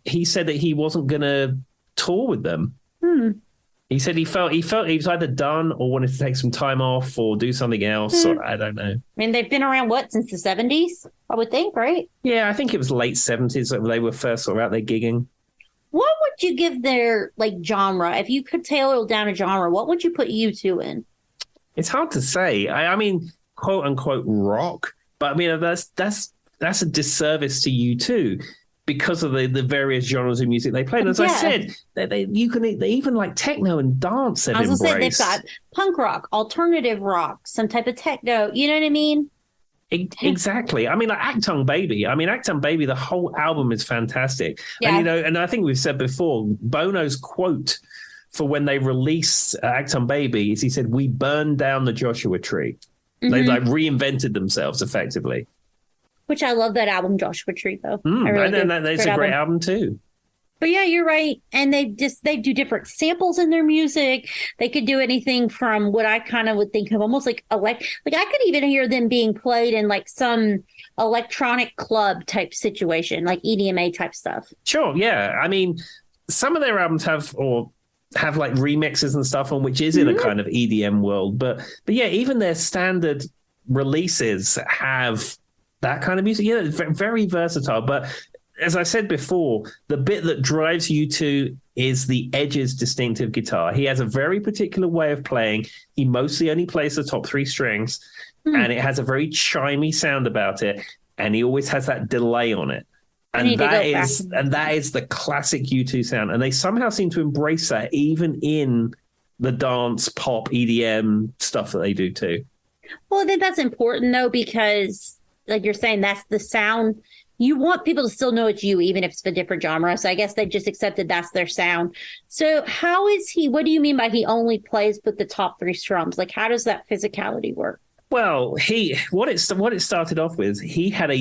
Speaker 1: he said that he wasn't going to tour with them. He said he felt he was either done or wanted to take some time off or do something else. Or, I don't know. I
Speaker 2: mean, they've been around, since the 70s, I would think, right?
Speaker 1: Yeah, I think it was late 70s that they were first sort of out there gigging.
Speaker 2: What would you give their, genre? If you could tailor down a genre, what would you put U2 in?
Speaker 1: It's hard to say. I mean, quote unquote rock, but I mean that's a disservice to U2 because of the various genres of music they play. And as I said, they even like techno and dance have embraced.
Speaker 2: They've got punk rock, alternative rock, some type of techno. You know what I mean?
Speaker 1: Exactly. I mean, like Actung Baby, the whole album is fantastic. Yeah. And, and I think we've said before, Bono's quote for when they released Actung Baby is he said, "We burned down the Joshua Tree." They reinvented themselves effectively.
Speaker 2: Which I love that album, Joshua Tree, though.
Speaker 1: It's a great album too.
Speaker 2: But yeah, you're right. And they do different samples in their music. They could do anything from what I kind of would think of almost like I could even hear them being played in like some electronic club type situation, like EDMA type stuff.
Speaker 1: Sure, yeah. I mean, some of their albums have like remixes and stuff on, which is in a kind of EDM world. But yeah, even their standard releases have that kind of music. Yeah, it's very versatile. But as I said before, the bit that drives U2 is the Edge's distinctive guitar. He has a very particular way of playing. He mostly only plays the top 3 strings, and it has a very chimey sound about it. And he always has that delay on it. And that is the classic U2 sound. And they somehow seem to embrace that even in the dance, pop, EDM stuff that they do too.
Speaker 2: Well, I think that's important though, because like you're saying, that's the sound. You want people to still know it's you, even if it's a different genre. So I guess they've just accepted that's their sound. So how is he, what do you mean by he only plays with the top 3 strums? Like, how does that physicality work?
Speaker 1: Well, what it started off with, he had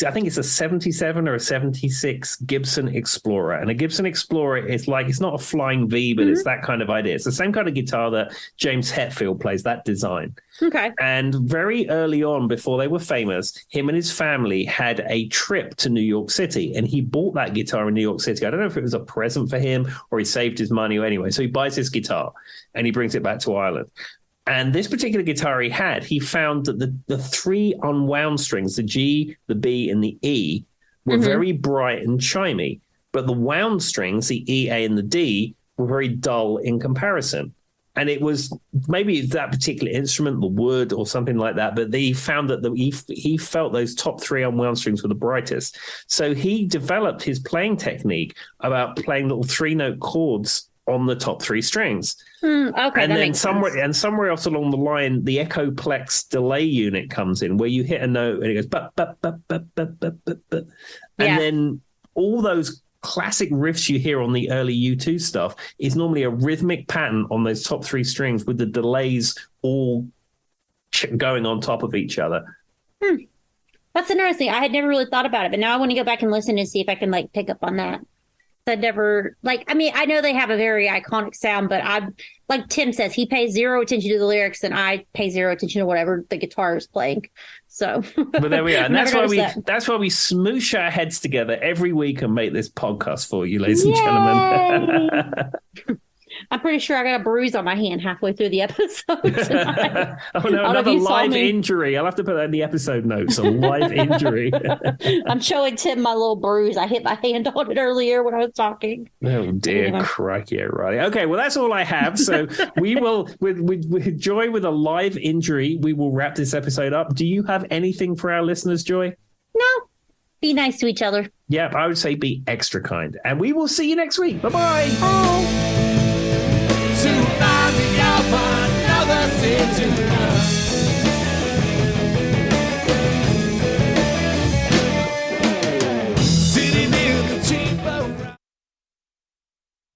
Speaker 1: I think it's a 77 or a 76 Gibson Explorer. And a Gibson Explorer is like, it's not a flying V, but it's that kind of idea. It's the same kind of guitar that James Hetfield plays, that design.
Speaker 2: Okay.
Speaker 1: And very early on, before they were famous, him and his family had a trip to New York City. And he bought that guitar in New York City. I don't know if it was a present for him or he saved his money or anyway. So he buys this guitar and he brings it back to Ireland. And this particular guitar he found that the three unwound strings, the G, the B, and the E, were very bright and chimey. But the wound strings, the E, A, and the D, were very dull in comparison. And it was maybe that particular instrument, the wood or something like that, but he found that he felt those top three unwound strings were the brightest. So he developed his playing technique about playing little 3-note chords on the top three strings.
Speaker 2: Okay,
Speaker 1: and
Speaker 2: that
Speaker 1: then
Speaker 2: makes sense.
Speaker 1: somewhere else along the line, the Echoplex delay unit comes in, where you hit a note and it goes but, and then all those classic riffs you hear on the early U2 stuff is normally a rhythmic pattern on those top three strings with the delays all going on top of each other.
Speaker 2: That's interesting. I had never really thought about it, but now I want to go back and listen and see if I can like pick up on that. I never I know they have a very iconic sound, but I, like Tim says, he pays zero attention to the lyrics and I pay zero attention to whatever the guitar is playing. So,
Speaker 1: but there we are. And that's why we smoosh our heads together every week and make this podcast for you, ladies and gentlemen.
Speaker 2: I'm pretty sure I got a bruise on my hand halfway through the episode tonight.
Speaker 1: Oh no, another live injury. I'll have to put that in the episode notes, a live injury.
Speaker 2: I'm showing Tim my little bruise. I hit my hand on it earlier when I was talking.
Speaker 1: Oh dear, anyway. Crikey, right. Okay, well that's all I have. So we will, with Joy with a live injury, we will wrap this episode up. Do you have anything for our listeners, Joy?
Speaker 2: No. Be nice to each other.
Speaker 1: Yep, I would say be extra kind. And we will see you next week. Bye-bye.
Speaker 2: Bye.
Speaker 3: To find me out for another day to come.